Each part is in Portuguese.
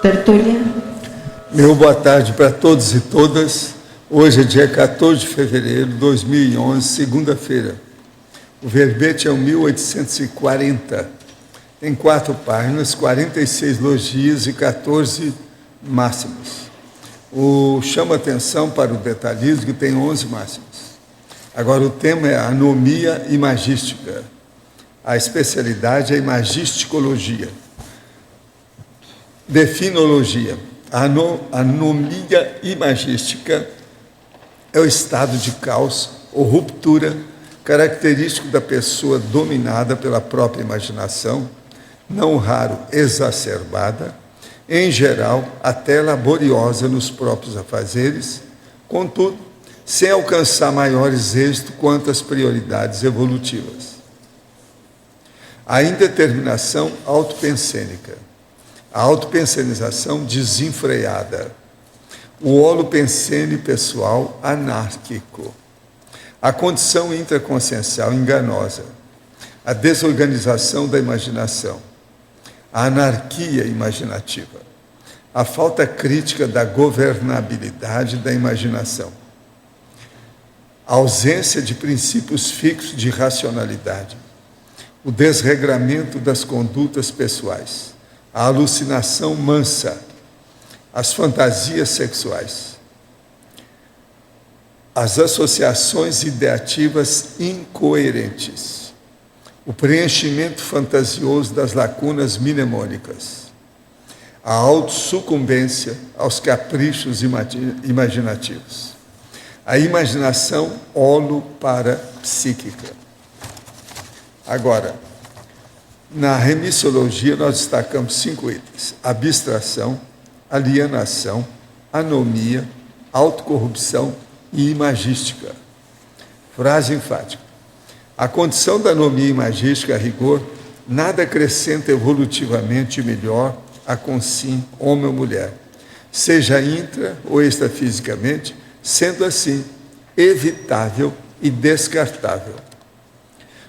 Tertúlia. Meu boa tarde para todos e todas. Hoje é dia 14 de fevereiro de 2011, segunda-feira. O verbete é o 1840. Tem 4 páginas, 46 logias e 14 máximos. Chama atenção para o detalhismo que tem 11 máximos. Agora o tema é anomia imagística. A especialidade é imagisticologia. Definologia. A anomia imagística é o estado de caos ou ruptura característico da pessoa dominada pela própria imaginação, não raro exacerbada, em geral até laboriosa nos próprios afazeres, contudo, sem alcançar maiores êxitos quanto às prioridades evolutivas. A indeterminação autopensênica. A autopensenização desenfreada. O holopensene pessoal anárquico. A condição intraconsciencial enganosa. A desorganização da imaginação. A anarquia imaginativa. A falta crítica da governabilidade da imaginação. A ausência de princípios fixos de racionalidade. O desregramento das condutas pessoais. A alucinação mansa, as fantasias sexuais, as associações ideativas incoerentes, o preenchimento fantasioso das lacunas mnemônicas, a autossucumbência aos caprichos imaginativos, a imaginação holoparapsíquica. Agora, na remissiologia, nós destacamos 5 itens: abstração, alienação, anomia, autocorrupção e imagística. Frase enfática. A condição da anomia imagística, a rigor, nada acrescenta evolutivamente melhor a consim, homem ou mulher, seja intra ou extrafisicamente, sendo assim evitável e descartável.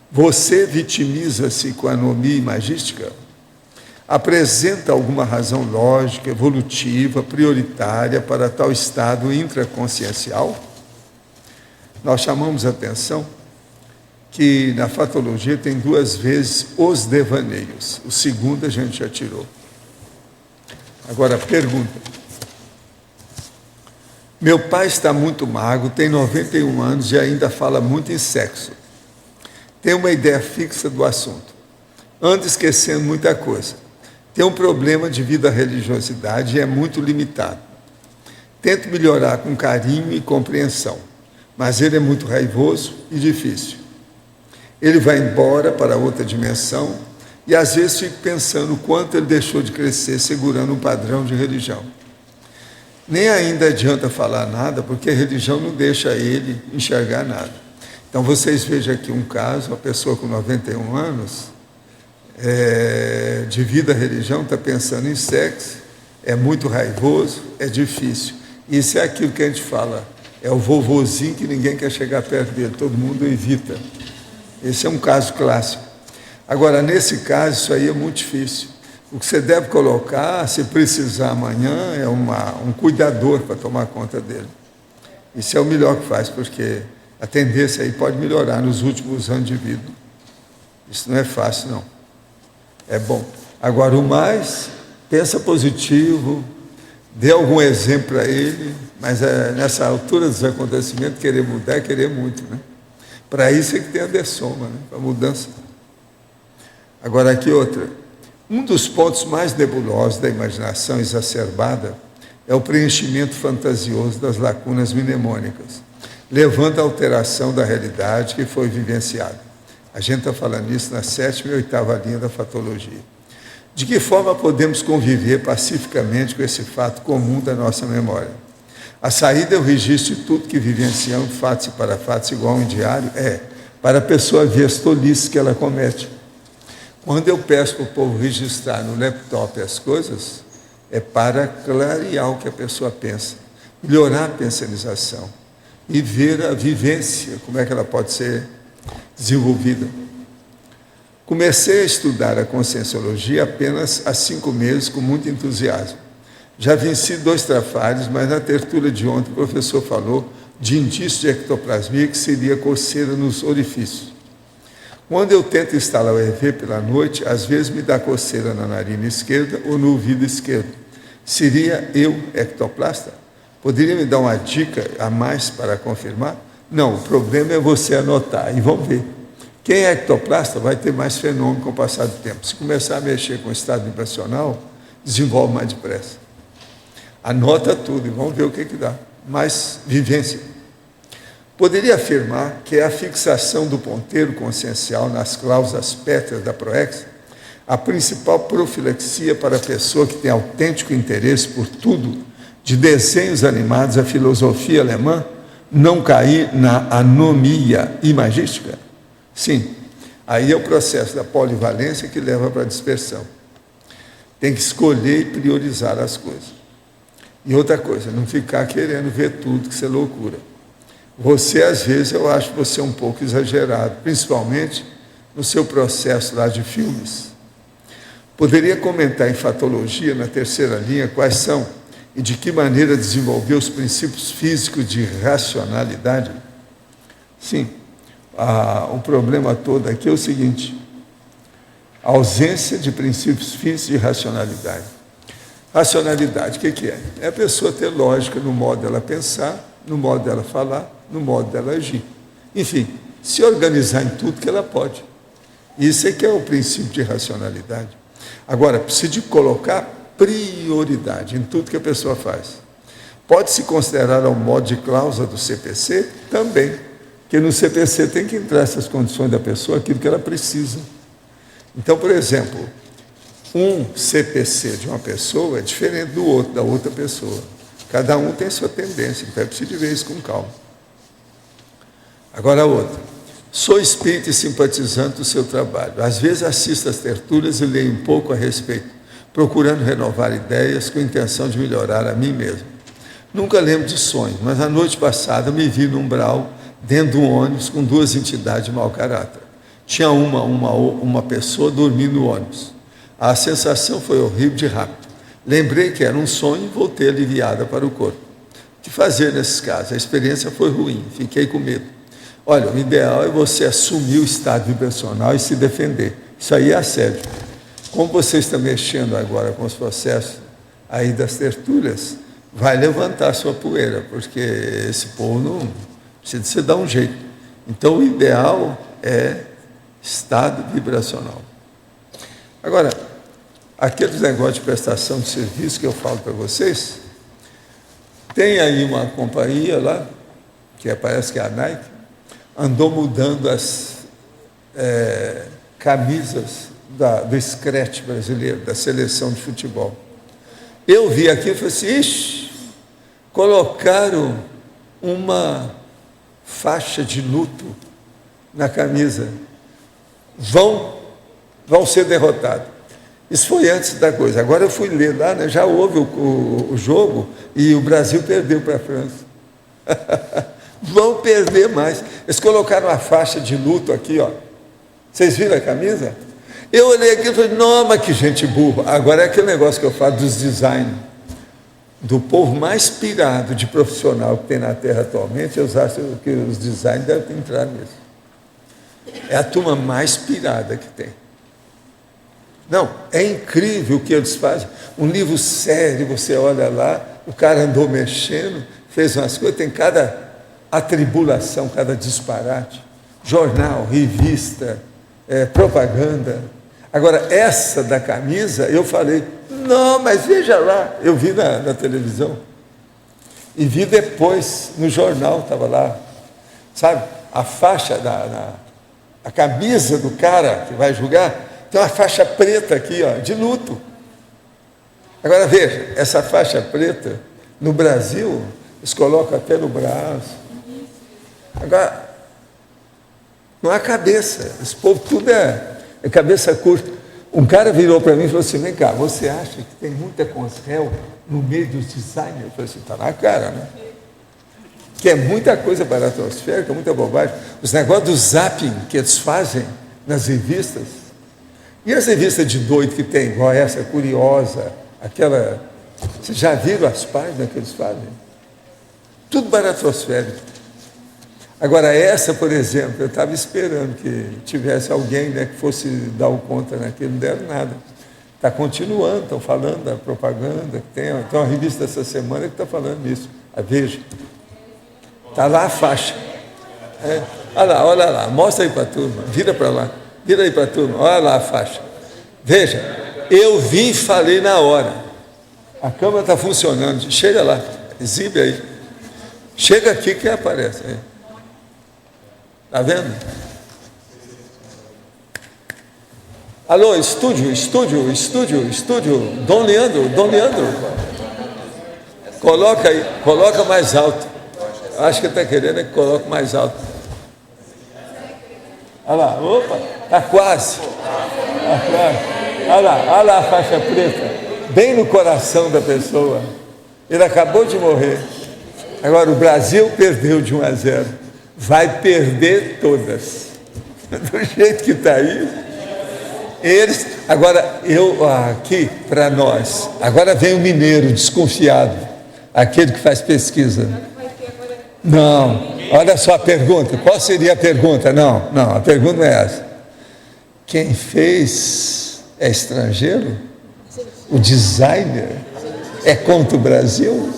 Você vitimiza-se com a anomia imagística? Apresenta alguma razão lógica, evolutiva, prioritária para tal estado intraconsciencial? Nós chamamos a atenção que na fatologia tem 2 vezes os devaneios. O segundo a gente já tirou. Agora, pergunta. Meu pai está muito magro, tem 91 anos e ainda fala muito em sexo. Tem uma ideia fixa do assunto. Anda esquecendo muita coisa. Tem um problema de vida religiosidade e é muito limitado. Tento melhorar com carinho e compreensão, mas ele é muito raivoso e difícil. Ele vai embora para outra dimensão e às vezes fico pensando o quanto ele deixou de crescer segurando um padrão de religião. Nem ainda adianta falar nada, porque a religião não deixa ele enxergar nada. Então, vocês vejam aqui um caso, uma pessoa com 91 anos, de vida religião, está pensando em sexo, é muito raivoso, é difícil. Isso é aquilo que a gente fala, é o vovozinho que ninguém quer chegar perto dele, todo mundo evita. Esse é um caso clássico. Agora, nesse caso, isso aí é muito difícil. O que você deve colocar, se precisar amanhã, é um cuidador para tomar conta dele. Isso é o melhor que faz, porque a tendência aí pode melhorar nos últimos anos de vida. Isso não é fácil, não. É bom. Agora, o mais, pensa positivo, dê algum exemplo para ele, mas nessa altura dos acontecimentos, querer mudar é querer muito, né? Para isso é que tem a dessoma, né? Para mudança. Agora, aqui outra. Um dos pontos mais nebulosos da imaginação exacerbada é o preenchimento fantasioso das lacunas mnemônicas, levando à alteração da realidade que foi vivenciada. A gente está falando isso na 7ª e 8ª linha da fatologia. De que forma podemos conviver pacificamente com esse fato comum da nossa memória? A saída é o registro de tudo que vivenciamos, fatos e parafatos, igual a um diário, para a pessoa ver as tolices que ela comete. Quando eu peço para o povo registrar no laptop as coisas, é para clarear o que a pessoa pensa, melhorar a pensanização e ver a vivência, como é que ela pode ser desenvolvida. Comecei a estudar a conscienciologia apenas há 5 meses, com muito entusiasmo. Já venci 2 trafares, mas na tertúlia de ontem o professor falou de indício de ectoplasmia, que seria coceira nos orifícios. Quando eu tento instalar o EV pela noite, às vezes me dá coceira na narina esquerda ou no ouvido esquerdo. Seria eu ectoplasta? Poderia me dar uma dica a mais para confirmar? Não, o problema é você anotar e vamos ver. Quem é ectoplasta vai ter mais fenômeno com o passar do tempo. Se começar a mexer com o estado vibracional, desenvolve mais depressa. Anota tudo e vamos ver o que dá. Mais vivência. Poderia afirmar que a fixação do ponteiro consciencial nas cláusulas pétreas da PROEX, a principal profilaxia para a pessoa que tem autêntico interesse por tudo, de desenhos animados à filosofia alemã, não cair na anomia imagística? Sim, aí é o processo da polivalência que leva para a dispersão. Tem que escolher e priorizar as coisas. E outra coisa, não ficar querendo ver tudo, que isso é loucura. Você, às vezes, eu acho você um pouco exagerado, principalmente no seu processo lá de filmes. Poderia comentar em fatologia, na terceira linha, quais são e de que maneira desenvolver os princípios físicos de racionalidade? Sim, o problema todo aqui é o seguinte: a ausência de princípios físicos de racionalidade. Racionalidade, o que é? É a pessoa ter lógica no modo dela pensar, no modo dela falar, no modo dela agir. Enfim, se organizar em tudo que ela pode. Isso é que é o princípio de racionalidade. Agora, precisa de colocar prioridade em tudo que a pessoa faz. Pode-se considerar ao modo de cláusula do CPC? Também. Porque no CPC tem que entrar essas condições da pessoa, aquilo que ela precisa. Então, por exemplo, um CPC de uma pessoa é diferente do outro, da outra pessoa. Cada um tem sua tendência, então é preciso ver isso com calma. Agora a outra. Sou espírita e simpatizante do seu trabalho. Às vezes assisto às tertúlias e leio um pouco a respeito, procurando renovar ideias com a intenção de melhorar a mim mesmo. Nunca lembro de sonhos, mas na noite passada me vi no umbral, dentro de um ônibus, com 2 entidades de mau caráter. Tinha uma pessoa dormindo no ônibus. A sensação foi horrível de rápido. Lembrei que era um sonho e voltei aliviada para o corpo. O que fazer nesses casos? A experiência foi ruim, fiquei com medo. Olha, o ideal é você assumir o estado vibracional e se defender. Isso aí é assédio. Como você está mexendo agora com os processos aí das tertúlias, vai levantar a sua poeira, porque esse povo não precisa de você dar um jeito. Então, o ideal é estado vibracional. Agora, aqueles negócios de prestação de serviço que eu falo para vocês, tem aí uma companhia lá, que parece que é a Nike, andou mudando as camisas do Scratch brasileiro, da seleção de futebol. Eu vi aqui e falei assim, ixi, colocaram uma faixa de luto na camisa. Vão ser derrotados. Isso foi antes da coisa. Agora eu fui ler lá, né, já houve o jogo e o Brasil perdeu para a França. Vão perder mais. Eles colocaram uma faixa de luto aqui, ó. Vocês viram a camisa? Eu olhei aqui e falei, não, mas que gente burra. Agora é aquele negócio que eu falo dos design. Do povo mais pirado de profissional que tem na Terra atualmente, eu acho que os designers devem entrar nisso. É a turma mais pirada que tem. Não, é incrível o que eles fazem. Um livro sério, você olha lá, o cara andou mexendo, fez umas coisas, tem cada atribulação, cada disparate. Jornal, revista, propaganda. Agora, essa da camisa, eu falei, não, mas veja lá, eu vi na televisão. E vi depois, no jornal, estava lá, sabe, a faixa, a camisa do cara que vai julgar, tem uma faixa preta aqui, ó, de luto. Agora veja, essa faixa preta, no Brasil, eles colocam até no braço. Agora, não há cabeça, esse povo tudo é cabeça curta. Um cara virou para mim e falou assim, vem cá, você acha que tem muita consréu no meio dos designers? Eu falei assim, está na cara, né? Que é muita coisa baratosférica, muita bobagem. Os negócios do zapping que eles fazem nas revistas. E as revistas de doido que tem, igual essa, Curiosa, aquela Vocês já viram as páginas que eles fazem? Tudo baratosférico. Agora, essa, por exemplo, eu estava esperando que tivesse alguém, né, que fosse dar o conta naquilo, não deram nada. Está continuando, estão falando da propaganda, tem uma revista essa semana que está falando isso, a Veja. Está lá a faixa. Olha lá, mostra aí para a turma, vira para lá, vira aí para a turma, olha lá a faixa. Veja, eu vi e falei na hora. A câmera está funcionando, chega lá, exibe aí. Chega aqui que aparece. Está vendo? Alô, estúdio. Dom Leandro. Coloca aí, coloca mais alto. Acho que está querendo que coloque mais alto. Olha lá, opa, está quase. Olha lá a faixa preta, bem no coração da pessoa. Ele acabou de morrer. Agora, o Brasil perdeu de 1-0. Vai perder todas. Do jeito que está aí. Agora, aqui para nós, agora vem o mineiro desconfiado, aquele que faz pesquisa. Não, olha só a pergunta. Qual seria a pergunta? Não, a pergunta não é essa. Quem fez é estrangeiro? O designer é contra o Brasil?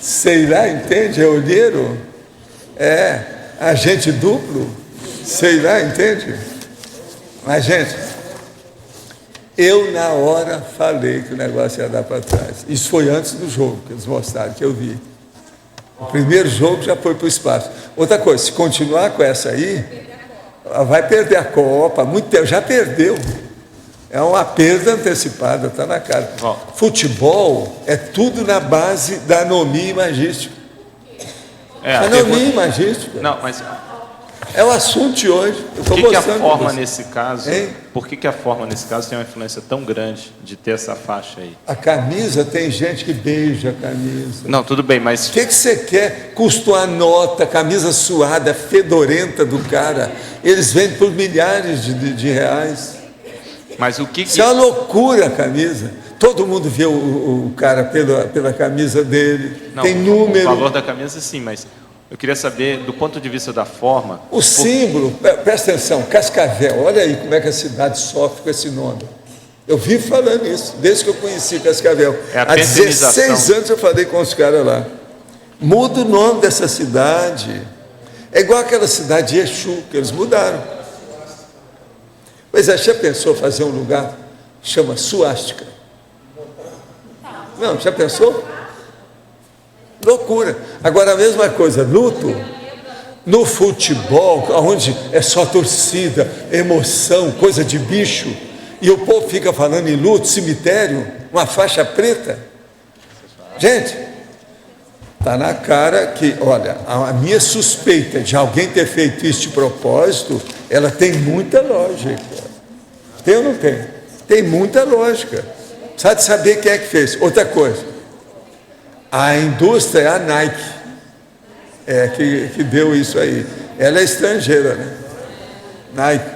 Sei lá, entende? É olheiro? É agente duplo? Sei lá, entende? Mas, gente, eu na hora falei que o negócio ia dar para trás. Isso foi antes do jogo, que eles mostraram, que eu vi. O primeiro jogo já foi para o espaço. Outra coisa, se continuar com essa aí, vai perder a Copa, muito tempo, já perdeu. É uma perda antecipada, está na cara. Futebol é tudo na base da anomia imagística. Anomia imagística. Não, mas é o assunto de hoje. Por que a forma nesse caso? Por que a forma nesse caso tem uma influência tão grande de ter essa faixa aí? A camisa, tem gente que beija a camisa. Não, tudo bem, mas o que você quer? Custou a nota, camisa suada, fedorenta do cara. Eles vendem por milhares de reais. Mas o que Isso é uma loucura a camisa. Todo mundo vê o cara pela camisa dele. Não, tem número. O valor da camisa, sim, mas eu queria saber, do ponto de vista da forma... O símbolo, presta atenção, Cascavel, olha aí como é que a cidade sofre com esse nome. Eu vivo falando isso, desde que eu conheci Cascavel. Há 16 anos eu falei com os caras lá. Muda o nome dessa cidade. É igual aquela cidade de Exu, que eles mudaram. Pois é, já pensou fazer um lugar que chama Suástica? Não, já pensou? Loucura. Agora, a mesma coisa, luto, no futebol, onde é só torcida, emoção, coisa de bicho, e o povo fica falando em luto, cemitério, uma faixa preta. Gente, está na cara que, olha, a minha suspeita de alguém ter feito isso de propósito, ela tem muita lógica. Tem ou não tem? Tem muita lógica. Precisa de saber quem é que fez. Outra coisa, a indústria é a Nike, que deu isso aí. Ela é estrangeira, né? Nike.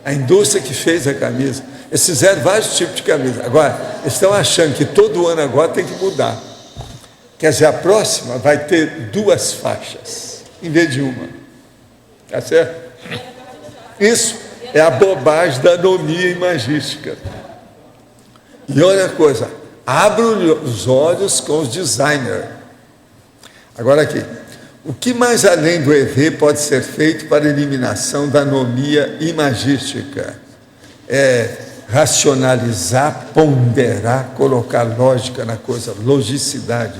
A indústria que fez a camisa. Eles fizeram vários tipos de camisa. Agora, eles estão achando que todo ano agora tem que mudar. Quer dizer, a próxima vai ter 2 faixas, em vez de uma. Tá certo? Isso é a bobagem da anomia imagística. E olha a coisa, abra os olhos com os designers. Agora aqui, o que mais além do EV pode ser feito para a eliminação da anomia imagística? É racionalizar, ponderar, colocar lógica na coisa, logicidade,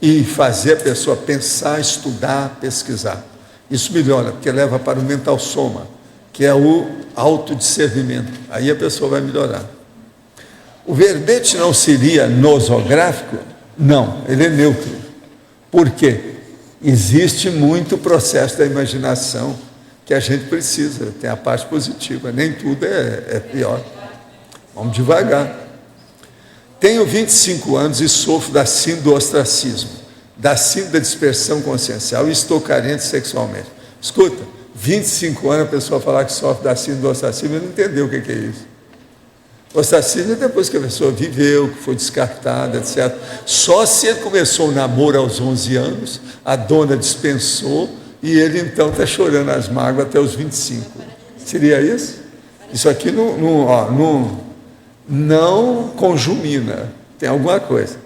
e fazer a pessoa pensar, estudar, pesquisar. Isso melhora, porque leva para o mental soma, que é o autodiscernimento. Aí a pessoa vai melhorar. O verbete não seria nosográfico? Não, ele é neutro. Por quê? Existe muito processo da imaginação que a gente precisa, tem a parte positiva, nem tudo é pior. Vamos devagar. Tenho 25 anos e sofro da síndrome do ostracismo, da síndrome da dispersão consciencial e estou carente sexualmente. Escuta, 25 anos a pessoa falar que sofre da síndrome do ostracismo e não entendeu o que é isso. O ostracismo é depois que a pessoa viveu, que foi descartada, etc. Só se ele começou o namoro aos 11 anos, a dona dispensou, e ele então está chorando as mágoas até os 25. Seria isso? Isso aqui não conjumina, tem alguma coisa.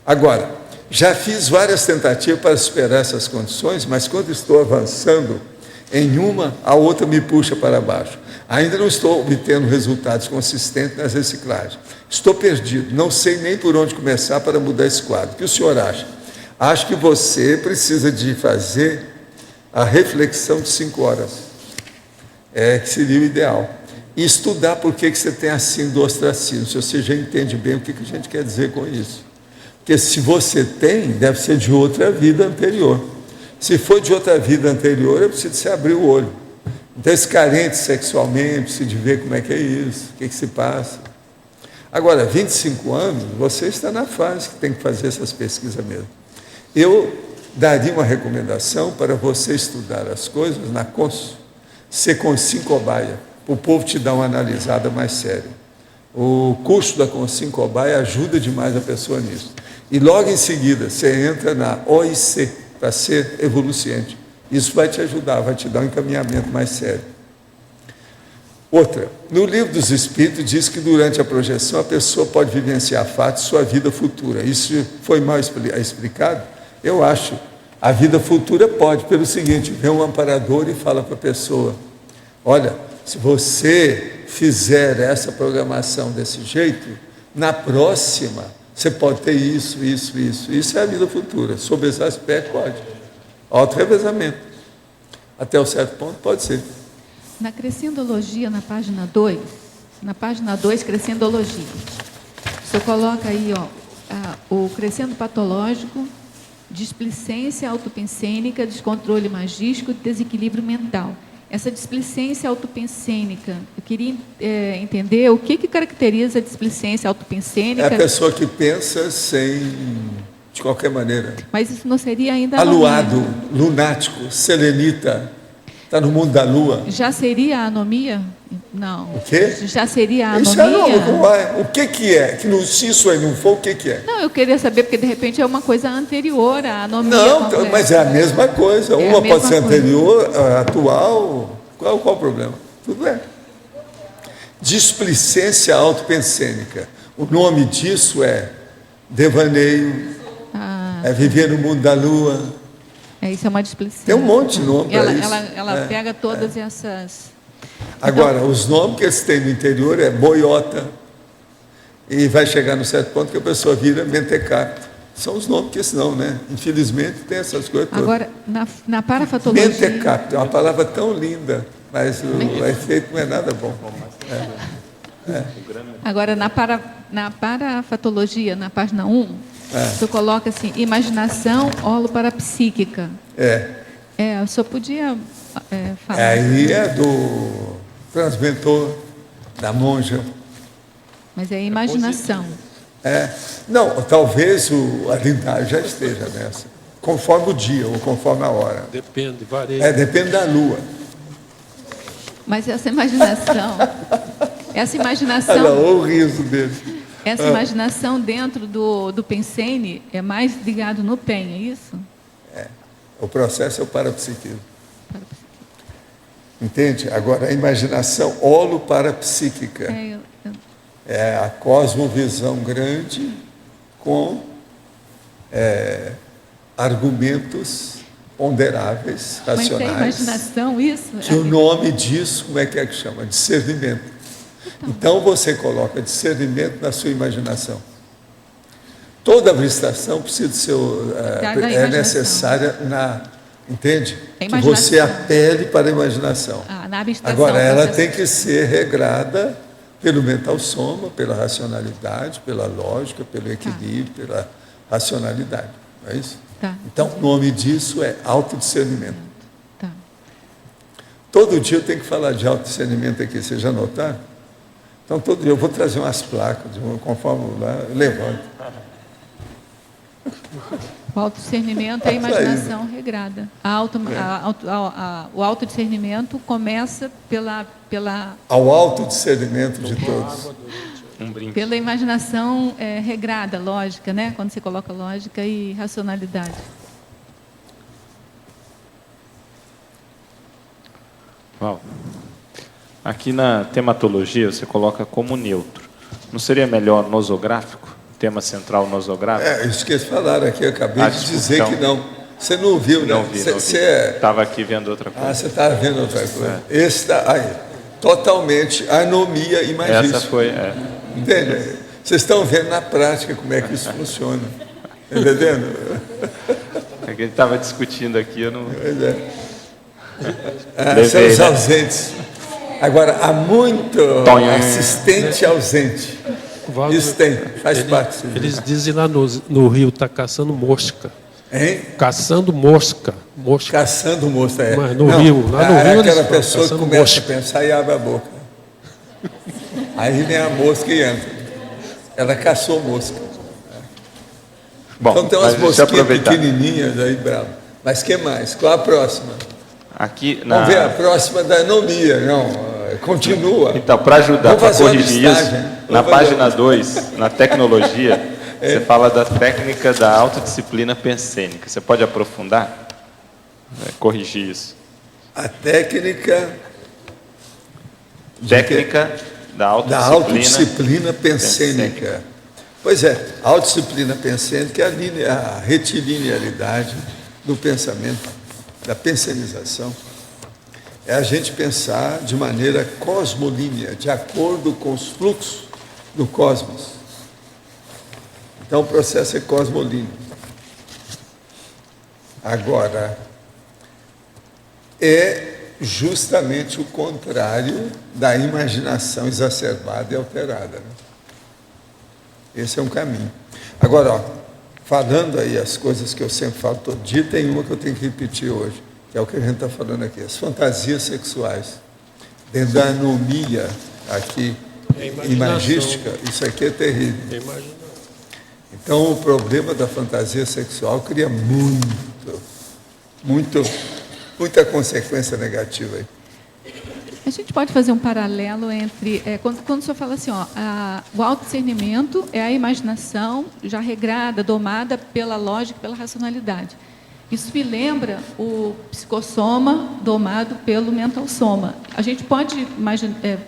Agora, já fiz várias tentativas para superar essas condições, mas quando estou avançando em uma, a outra me puxa para baixo. Ainda não estou obtendo resultados consistentes nas reciclagens. Estou perdido, não sei nem por onde começar para mudar esse quadro. O que o senhor acha? Acho que você precisa de fazer a reflexão de 5 horas, que seria o ideal. E estudar por que você tem a síndrome do ostracismo, se você já entende bem o que a gente quer dizer com isso. Porque se você tem, deve ser de outra vida anterior. Se for de outra vida anterior, é preciso você abrir o olho. Então, esse carente sexualmente, precisa de ver como é que é isso, o que se passa. Agora, 25 anos, você está na fase que tem que fazer essas pesquisas mesmo. Eu daria uma recomendação para você estudar as coisas na Consim Cobaia, para o povo te dar uma analisada mais séria. O curso da Consim Cobaia ajuda demais a pessoa nisso. E logo em seguida, você entra na OIC, para ser evoluciente. Isso vai te ajudar, vai te dar um encaminhamento mais sério. Outra, no Livro dos Espíritos diz que durante a projeção a pessoa pode vivenciar fatos de sua vida futura. Isso foi mal explicado? Eu acho. A vida futura pode, pelo seguinte, vem um amparador e fala para a pessoa, olha, se você fizer essa programação desse jeito, na próxima você pode ter isso, isso, isso. Isso é a vida futura. Sob esse aspecto, pode. Auto-revezamento. Até um certo ponto, pode ser. Na Crescendologia, na página 2, Crescendologia, o senhor coloca aí, o crescendo patológico, displicência autopensênica, descontrole magístico, desequilíbrio mental. Essa displicência autopensênica, eu queria entender o que caracteriza a displicência autopensênica. É a pessoa que pensa de qualquer maneira. Mas isso não seria ainda aluado, lunático, selenita, está no mundo da lua. Já seria a anomia? Não. O quê? Já seria a isso anomia? O que é? Se isso aí não for, o que é? Não, eu queria saber, porque de repente é uma coisa anterior à anomia. Não, mas é a mesma coisa. Uma pode ser anterior, atual. Qual o problema? Tudo bem. Displicência autopensênica. O nome disso é devaneio, é viver no mundo da lua. Isso é uma displicência. Tem um monte de nome para isso. Ela pega todas essas... Agora, então, os nomes que eles têm no interior é boiota, e vai chegar no certo ponto que a pessoa vira mentecapto. São os nomes que senão, né? Infelizmente, tem essas coisas todas. Agora, na parafatologia... Mentecapto é uma palavra tão linda, mas o efeito não é nada bom. Agora, na parafatologia, na página 1, você coloca assim, imaginação holoparapsíquica. O senhor podia falar? Aí é do transmentor, da monja. Mas é imaginação. Não, talvez a lindade já esteja nessa, conforme o dia ou conforme a hora. Depende, varia. Depende da lua. Mas essa imaginação... Olha o riso dele. Essa imaginação dentro do Pensene é mais ligado no PEN, é isso? O processo é o parapsiquismo. Entende? Agora, a imaginação holoparapsíquica é a cosmovisão grande com argumentos ponderáveis, racionais. Mas é imaginação isso? Que o nome disso, como é que chama? Discernimento. Então você coloca discernimento na sua imaginação. Toda abstração precisa ser necessária entende? Que você apele para a imaginação. Agora, ela tem que ser regrada pelo mental soma, pela racionalidade, pela lógica, pelo equilíbrio, pela racionalidade. Não é isso? Então, o nome disso é autodiscernimento. Todo dia eu tenho que falar de autodiscernimento aqui, vocês já notaram? Então, todo dia eu vou trazer umas placas, conforme lá, eu levanto. O autodiscernimento é a imaginação regrada. O autodiscernimento começa pela... Ao autodiscernimento de todos. Um brinde. Pela imaginação regrada, lógica, né? Quando você coloca lógica e racionalidade. Uau. Aqui na tematologia você coloca como neutro. Não seria melhor nosográfico? Tema central nosográfico? Eu esqueci de falar aqui, eu acabei de dizer discussão. que não. Você não ouviu, né? Não vi. Estava aqui vendo outra coisa. Você estava vendo outra coisa. Esse está aí. Totalmente anomia imagística. Essa foi... Entende? Vocês estão vendo na prática como é que isso funciona. Entendendo? É que ele estava discutindo aqui, eu não... São os ausentes. Agora, há muito assistente ausente. Valdo, isso tem, faz parte. Eles dizem lá no Rio, está caçando mosca. Hein? Caçando mosca. Caçando mosca, Mas no Rio, lá no Rio aquela eles pessoa que começa mosca. a pensar e abre a boca. Aí vem a mosca e entra. Ela caçou mosca. Bom, então tem umas deixa eu mosquinhas aproveitar. pequenininhas aí, bravo. Mas que mais? Qual a próxima? Aqui Vamos ver a próxima da anomia. Não, continua. Então, para ajudar, Vamos para fazer uma corrigir isso, listagem. na Vamos fazer página 2, na tecnologia, você fala da técnica da autodisciplina pensênica. Você pode aprofundar? Corrigir isso. A técnica Da da autodisciplina pensênica. Pois é, a autodisciplina pensênica é a retilinearidade do pensamento, da pensenização. É a gente pensar de maneira cosmolínea, de acordo com os fluxos do cosmos. Então o processo é cosmolíneo. Agora, é justamente o contrário da imaginação exacerbada e alterada. Né? Esse é um caminho. Agora, ó, falando aí as coisas que eu sempre falo todo dia, tem uma que eu tenho que repetir hoje, que é o que a gente está falando aqui, as fantasias sexuais. Dentro da anomia aqui, imagística, isso aqui é terrível. Então, o problema da fantasia sexual cria muita consequência negativa aí. A gente pode fazer um paralelo entre... quando o senhor fala assim, o autodiscernimento é a imaginação já regrada, domada pela lógica e pela racionalidade. Isso me lembra o psicossoma domado pelo mental soma. A gente pode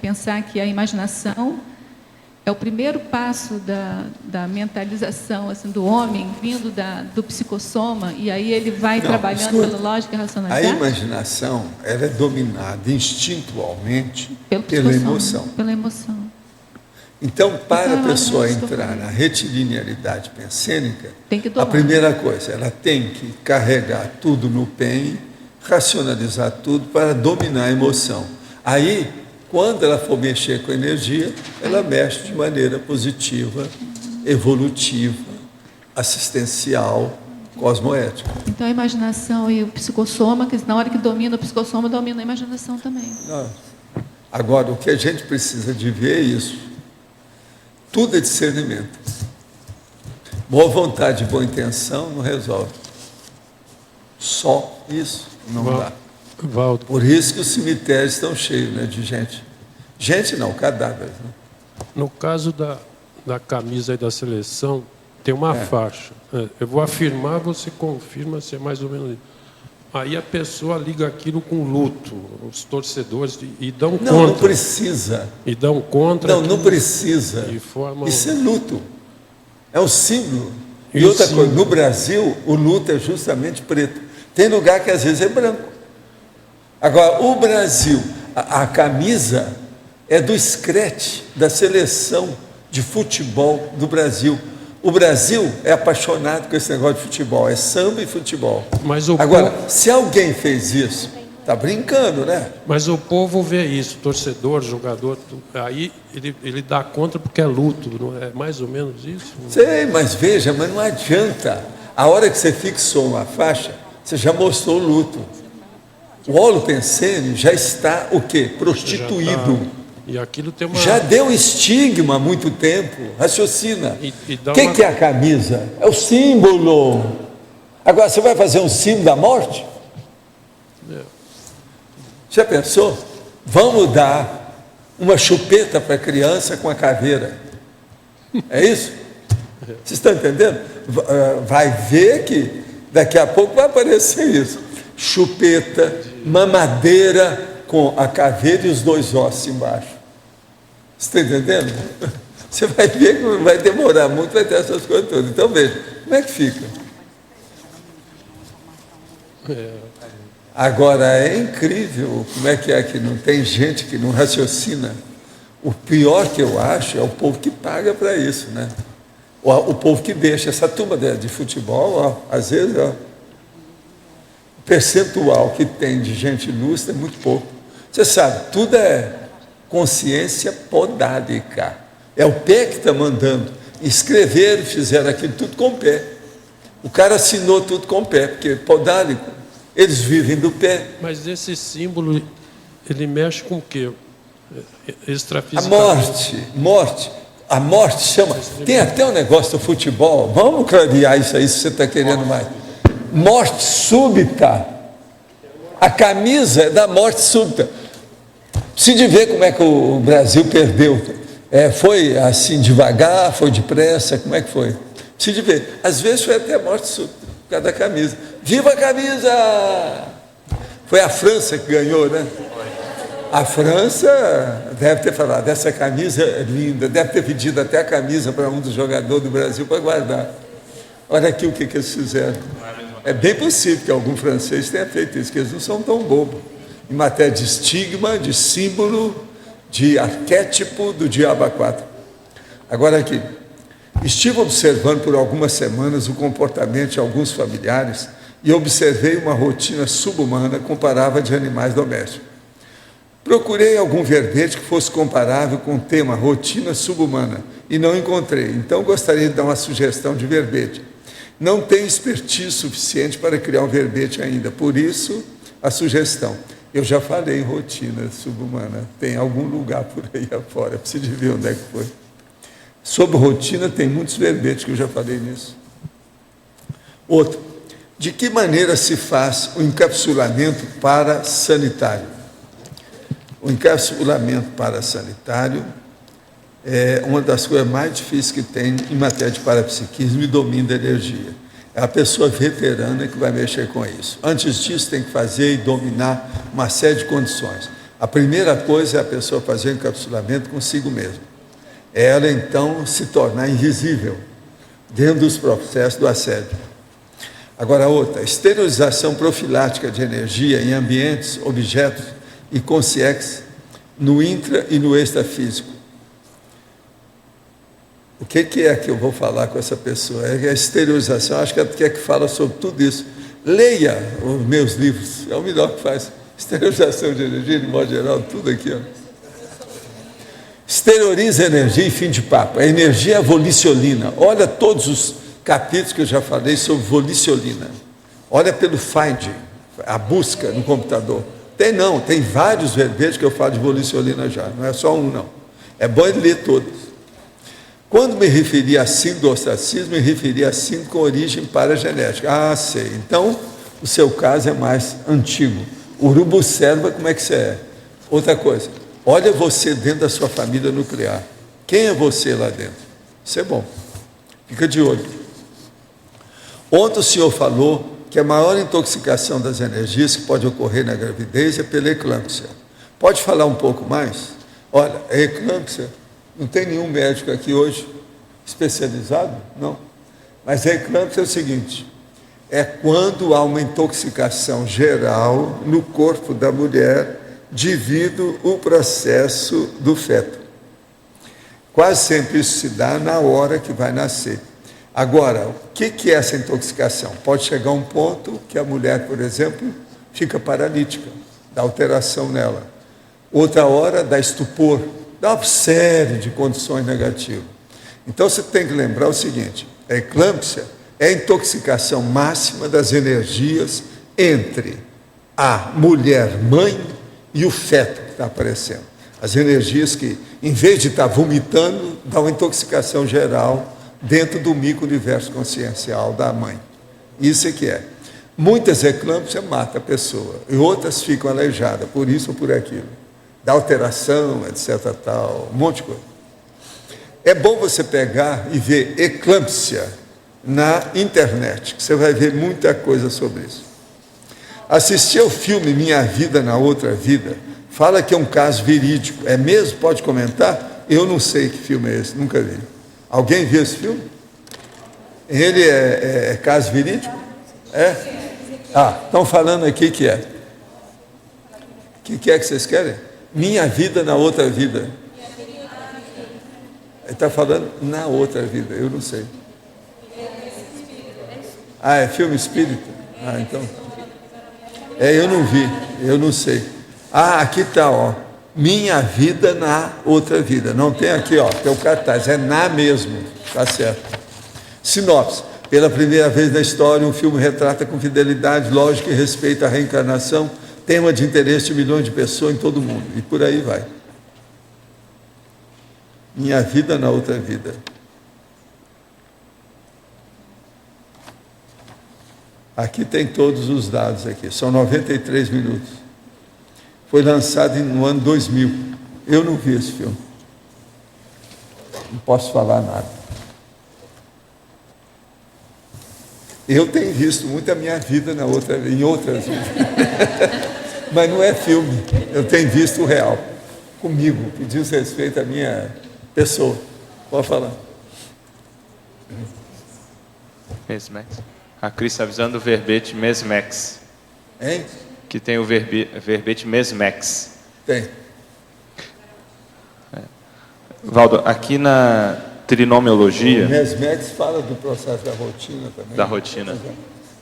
pensar que a imaginação é o primeiro passo da mentalização assim, do homem, vindo do psicossoma, e aí ele vai trabalhando pela lógica e racionalidade? A imaginação ela é dominada instintualmente pela emoção. Pela emoção. Então, para a pessoa entrar na retilinearidade pensênica, a primeira coisa, ela tem que carregar tudo no PEN, racionalizar tudo para dominar a emoção. Aí, quando ela for mexer com a energia, ela mexe de maneira positiva, evolutiva, assistencial, cosmoética. Então, a imaginação e o psicossoma, que na hora que domina o psicossoma, domina a imaginação também. Agora, o que a gente precisa de ver é isso. Tudo é discernimento. Boa vontade e boa intenção não resolve. Só isso não dá. Valdo. Por isso que os cemitérios estão cheios, né, de gente. Gente não, cadáveres. Né? No caso da camisa e da seleção, tem uma faixa. Eu vou afirmar, você confirma se é mais ou menos isso. Aí a pessoa liga aquilo com luto, os torcedores, e dão contra. Não precisa. E dão contra. Não precisa. Isso é luto. É um símbolo. E outra coisa, no Brasil, o luto é justamente preto. Tem lugar que às vezes é branco. Agora, o Brasil, a camisa é do Screte, da seleção de futebol do Brasil. O Brasil é apaixonado com esse negócio de futebol, é samba e futebol. Agora, se alguém fez isso, está brincando, né? Mas o povo vê isso, torcedor, jogador, aí ele dá contra porque é luto, não é mais ou menos isso? Sei, mas veja, mas não adianta. A hora que você fixou uma faixa, você já mostrou o luto. O holopensene já está o quê? Prostituído. E aquilo tem uma... Já deu estigma há muito tempo. Raciocina. O que é a camisa? É o símbolo. Agora, você vai fazer um símbolo da morte? Já pensou? Vamos dar uma chupeta para a criança com a caveira. É isso? Vocês estão entendendo? Vai ver que daqui a pouco vai aparecer isso. Chupeta, mamadeira com a caveira e os 2 ossos embaixo. Você está entendendo? Você vai ver que vai demorar muito, vai ter essas coisas todas. Então, veja, como é que fica? Agora, é incrível como é que não tem gente que não raciocina. O pior que eu acho é o povo que paga para isso, né? O povo que deixa essa turma de futebol, ó, às vezes, ó, o percentual que tem de gente ilustre é muito pouco. Você sabe, tudo é consciência podádica. É o pé que está mandando. Escreveram, fizeram aquilo tudo com o pé. O cara assinou tudo com o pé, porque podádico, eles vivem do pé. Mas esse símbolo, ele mexe com o quê? Morte. A morte chama. Tem até um negócio do futebol. Vamos clarear isso aí se você está querendo mais. Morte súbita. A camisa é da morte súbita. Precisa ver como é que o Brasil perdeu. Foi assim devagar, foi depressa, como é que foi? Precisa ver. Às vezes foi até a morte súbita, por causa da camisa. Viva a camisa! Foi a França que ganhou, né? A França deve ter falado, essa camisa é linda, deve ter pedido até a camisa para um dos jogadores do Brasil para guardar. Olha aqui o que eles fizeram. É bem possível que algum francês tenha feito isso, que eles não são tão bobos. Em matéria de estigma, de símbolo, de arquétipo do diabo a 4. Agora aqui, estive observando por algumas semanas o comportamento de alguns familiares e observei uma rotina subhumana comparável de animais domésticos. Procurei algum verbete que fosse comparável com o tema rotina subhumana e não encontrei. Então gostaria de dar uma sugestão de verbete. Não tenho expertise suficiente para criar um verbete ainda, por isso a sugestão. Eu já falei em rotina subhumana, tem algum lugar por aí afora, preciso ver onde é que foi. Sobre rotina tem muitos verbetes que eu já falei nisso. Outro, de que maneira se faz o encapsulamento parasanitário? O encapsulamento parasanitário é uma das coisas mais difíceis que tem em matéria de parapsiquismo e domínio da energia. É a pessoa veterana que vai mexer com isso. Antes disso, tem que fazer e dominar uma série de condições. A primeira coisa é a pessoa fazer o encapsulamento consigo mesma. Ela, então, se tornar invisível dentro dos processos do assédio. Agora, outra, esterilização profilática de energia em ambientes, objetos e consciência no intra e no extrafísico. O que é que eu vou falar com essa pessoa? É a esterilização, acho que é que fala sobre tudo isso. Leia os meus livros, é o melhor que faz. Esterilização de energia, de modo geral, tudo aqui. Ó. Exterioriza a energia e fim de papo. A energia é volicionina. Olha todos os capítulos que eu já falei sobre volicionina. Olha pelo Find, a busca no computador. Tem vários verbetes que eu falo de volicionina já, não é só um não. É bom ele ler todos. Quando me referi a síndrome do ostracismo, me referi a síndrome com origem paragenética. Ah, sei. Então, o seu caso é mais antigo. Urubucérba, como é que você é? Outra coisa, olha você dentro da sua família nuclear. Quem é você lá dentro? Isso é bom. Fica de olho. Ontem o senhor falou que a maior intoxicação das energias que pode ocorrer na gravidez é pela eclâmpsia. Pode falar um pouco mais? Olha, a eclâmpsia, não tem nenhum médico aqui hoje especializado? Não. Mas a eclâmpsia é o seguinte, é quando há uma intoxicação geral no corpo da mulher devido ao processo do feto. Quase sempre isso se dá na hora que vai nascer. Agora, o que é essa intoxicação? Pode chegar a um ponto que a mulher, por exemplo, fica paralítica, dá alteração nela. Outra hora dá estupor, dá uma série de condições negativas. Então você tem que lembrar o seguinte, a eclâmpsia é a intoxicação máxima das energias entre a mulher mãe e o feto que está aparecendo. As energias que, em vez de estar vomitando, dá uma intoxicação geral dentro do micro-universo consciencial da mãe. Isso é que é. Muitas eclâmpsias matam a pessoa, e outras ficam aleijadas, por isso ou por aquilo. Dá alteração, etc. tal, um monte de coisa. É bom você pegar e ver eclâmpsia na internet, que você vai ver muita coisa sobre isso. Assistir ao filme Minha Vida na Outra Vida, fala que é um caso verídico. É mesmo? Pode comentar? Eu não sei que filme é esse, nunca vi. Alguém viu esse filme? Ele é caso verídico? É? Estão falando aqui que é. O que é que vocês querem? Minha Vida na Outra Vida. Ele está falando na outra vida, eu não sei. É filme espírita? Então. Eu não vi, eu não sei. Aqui está, ó. Minha Vida na Outra Vida. Não tem aqui, ó, tem o cartaz, é na mesmo, tá certo. Sinopse. Pela primeira vez na história, um filme retrata com fidelidade, lógica e respeito à reencarnação, tema de interesse de milhões de pessoas em todo o mundo. E por aí vai. Minha Vida na Outra Vida. Aqui tem todos os dados aqui. São 93 minutos. Foi lançado no ano 2000. Eu não vi esse filme. Não posso falar nada. Eu tenho visto muita minha vida em outras vidas. Mas não é filme. Eu tenho visto o real. Comigo, que diz respeito à minha pessoa. Pode falar. Mesmex. A Cris está avisando o verbete Mesmex. Hein? Que tem o verbete Mesmex. Tem. Valdo, aqui na trinomiologia... O Mesmex fala do processo da rotina também. Da rotina.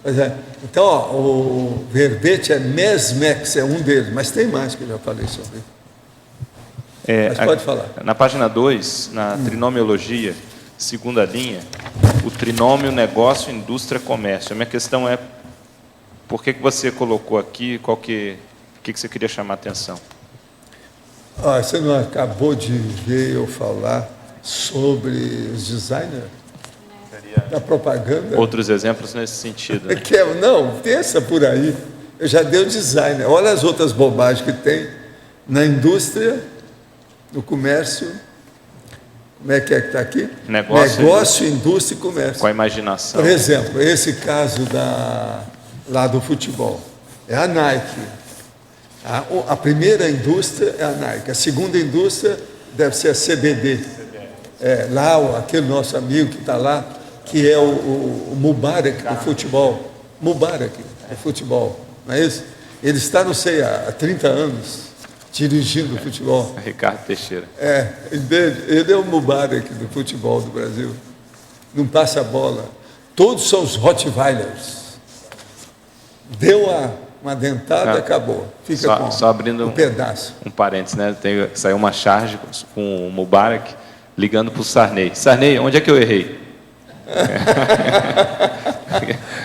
Pois é. Então, ó, o verbete é Mesmex, é um deles, mas tem mais que eu já falei sobre isso. Mas pode falar. Na página 2, na trinomiologia, segunda linha, o trinômio negócio, indústria, comércio. A minha questão é, por que você colocou aqui, o que você queria chamar a atenção? Você não acabou de ver eu falar sobre os designers da propaganda? Outros exemplos nesse sentido. Né? Não, pensa por aí. Eu já dei o designer. Olha as outras bobagens que tem na indústria, no comércio. Como é que está aqui? Negócio, indústria e comércio. Com a imaginação. Por exemplo, esse caso lá do futebol. É a Nike. A primeira indústria é a Nike. A segunda indústria deve ser a CBD. Lá, aquele nosso amigo que está lá, que é o Mubarak do futebol. Mubarak do futebol. Não é isso? Ele está, não sei, há 30 anos dirigindo o futebol. Ricardo Teixeira. Ele é o Mubarak do futebol do Brasil. Não passa a bola. Todos são os Rottweilers. Deu uma dentada, acabou. Fica só abrindo um pedaço. Um parênteses, né? Saiu uma charge com o Mubarak ligando para o Sarney. Sarney, onde é que eu errei?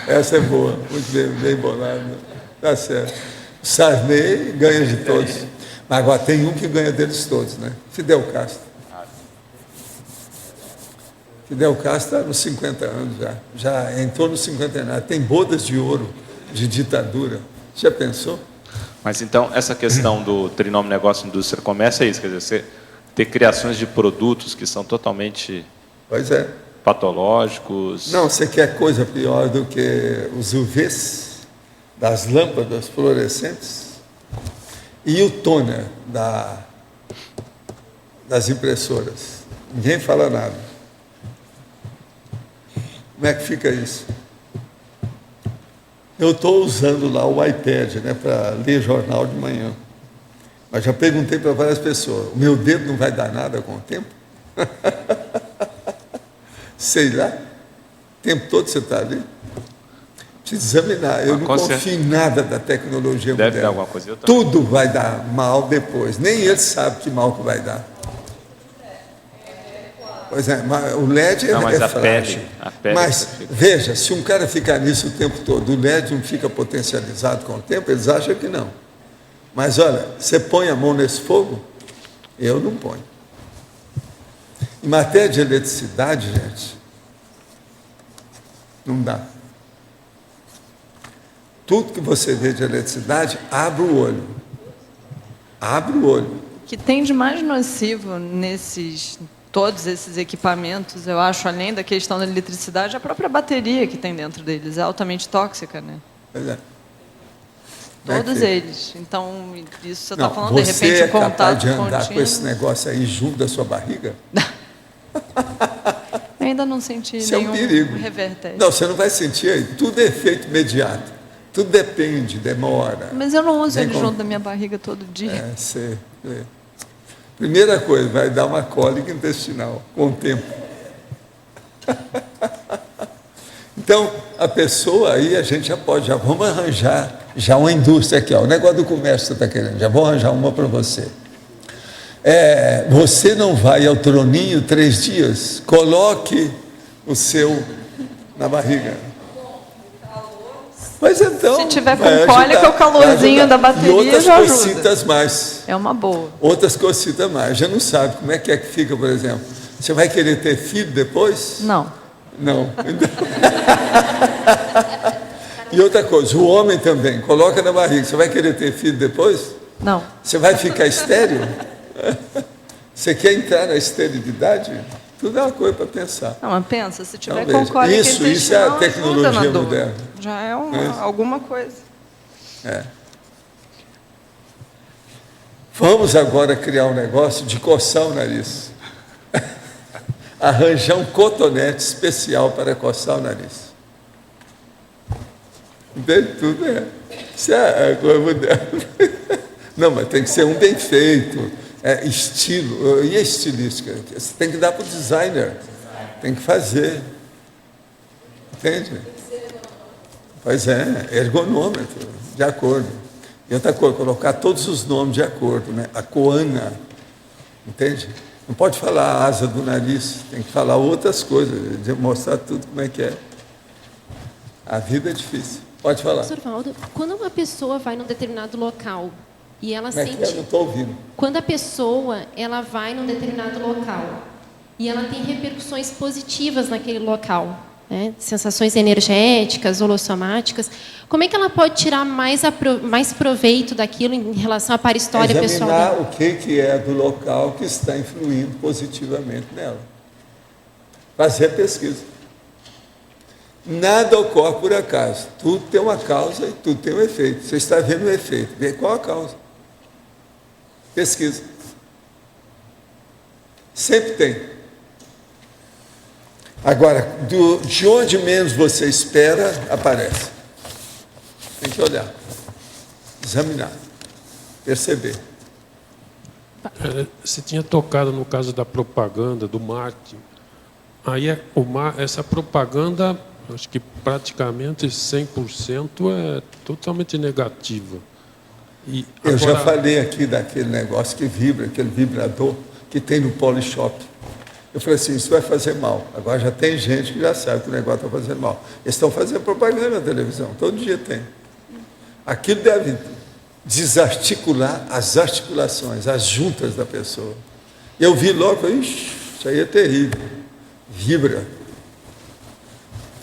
Essa é boa, muito bem bolada. Tá certo. Sarney ganha de todos. Mas agora tem um que ganha deles todos, né? Fidel Castro. Fidel Castro está nos 50 anos já entrou nos 50 anos. Tem bodas de ouro de ditadura. Já pensou? Mas então, essa questão do trinômio negócio, indústria, comércio é isso, quer dizer, você ter criações de produtos que são totalmente patológicos. Não, você quer coisa pior do que os UVs das lâmpadas fluorescentes e o toner das impressoras. Ninguém fala nada. Como é que fica isso? Eu estou usando lá o iPad, né, para ler jornal de manhã. Mas já perguntei para várias pessoas, o meu dedo não vai dar nada com o tempo? Sei lá. O tempo todo você está ali. Precisa examinar. Eu não confio em nada da tecnologia moderna. Deve dar alguma coisa. Tudo vai dar mal depois. Nem ele sabe que mal que vai dar. Pois é, mas o LED é frágil. A pele mas, veja, se um cara ficar nisso o tempo todo, o LED não fica potencializado com o tempo, eles acham que não. Mas, olha, você põe a mão nesse fogo? Eu não ponho. Em matéria de eletricidade, gente, não dá. Tudo que você vê de eletricidade, abre o olho. Abre o olho. O que tem de mais nocivo nesses todos esses equipamentos, eu acho, além da questão da eletricidade, a própria bateria que tem dentro deles é altamente tóxica, né? Pois é. Todos eles. Então, isso você está Não, falando, de repente, você o contato é capaz de andar contínuo. com esse negócio aí junto da sua barriga? Ainda não senti Isso é um nenhum perigo. revertério. Não, você não vai sentir aí. Tudo é efeito imediato. Tudo depende, demora. Mas eu não uso Nem ele como- junto da minha barriga todo dia. É, você... Primeira coisa, vai dar uma cólica intestinal com o tempo. Então, a pessoa aí, a gente já pode, já vamos arranjar já uma indústria aqui, ó, o negócio do comércio que você está querendo, já vou arranjar uma para você. Você não vai ao troninho 3 dias, coloque o seu na barriga. Mas então, Se tiver com vai cólica, ajudar, o calorzinho vai ajudar. da bateria e outras já ajuda. cocitas mais. É uma boa. Outras cocitas mais. Já não sabe como é que fica, por exemplo. Você vai querer ter filho depois? Não. Não. E outra coisa, o homem também, coloca na barriga. Você vai querer ter filho depois? Não. Você vai ficar estéril? Você quer entrar na esterilidade? Tudo é uma coisa para pensar. Não, mas pensa, se tiver Então, com veja, cólica isso é a intestinal, tecnologia ajuda na dor. moderna. Já é Isso. alguma coisa. Vamos agora criar um negócio de coçar o nariz. Arranjar um cotonete especial para coçar o nariz. Entende? Tudo é. Isso é a coisa moderna. Não, mas tem que ser um bem feito. Estilo. E a estilística? Você tem que dar para o designer. Tem que fazer. Entende? Pois é, ergonômetro, de acordo. E outra coisa, colocar todos os nomes de acordo, né? A coana, entende? Não pode falar a asa do nariz, tem que falar outras coisas, mostrar tudo como é que é. A vida é difícil. Pode falar. Professor Valdo, quando uma pessoa vai num determinado local e ela Como é que sente... é? Não estou ouvindo. Quando a pessoa ela vai num determinado local e ela tem repercussões positivas naquele local, né? Sensações energéticas, holossomáticas, como é que ela pode tirar mais proveito daquilo em relação à para-história pessoal Examinar dela? o que é do local que está influindo positivamente nela. Fazer pesquisa. Nada ocorre por acaso. Tudo tem uma causa e tudo tem um efeito. Você está vendo o efeito. Vê qual a causa. Pesquisa. Sempre tem. Agora, de onde menos você espera, aparece. Tem que olhar. Examinar. Perceber. Você tinha tocado no caso da propaganda, do marketing. Aí essa propaganda, acho que praticamente 100% é totalmente negativa. E Eu já agora, falei aqui daquele negócio que vibra, aquele vibrador que tem no Polishop. Eu falei assim, isso vai fazer mal. Agora já tem gente que já sabe que o negócio está fazendo mal. Eles estão fazendo propaganda na televisão, todo dia tem. Aquilo deve desarticular as articulações, as juntas da pessoa. Eu vi logo, falei, ixi, isso aí é terrível. Vibra.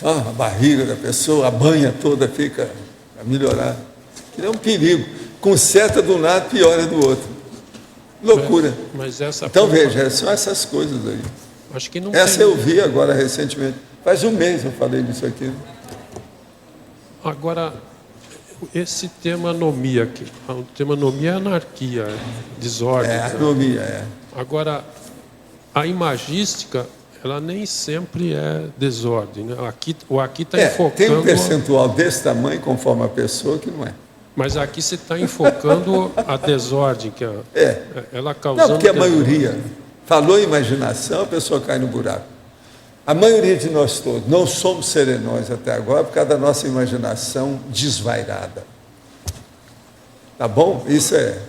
A barriga da pessoa, a banha toda fica a melhorar. Aquilo é um perigo. Conserta de um lado, piora do outro. Loucura. mas essa Então veja, são essas coisas aí. acho que não Essa tem... eu vi agora recentemente. Faz um mês eu falei disso aqui. Agora, esse tema anomia aqui. O tema anomia é anarquia, desordem. É, anomia, Agora, a imagística, ela nem sempre é desordem. Né? O aqui está enfocando... Tem um percentual desse tamanho, conforme a pessoa, que não é. Mas aqui você está enfocando a desordem, que ela causando... Não, porque a desordem. maioria, falou imaginação, a pessoa cai no buraco. A maioria de nós todos não somos serenões até agora por causa da nossa imaginação desvairada. Tá bom? Isso é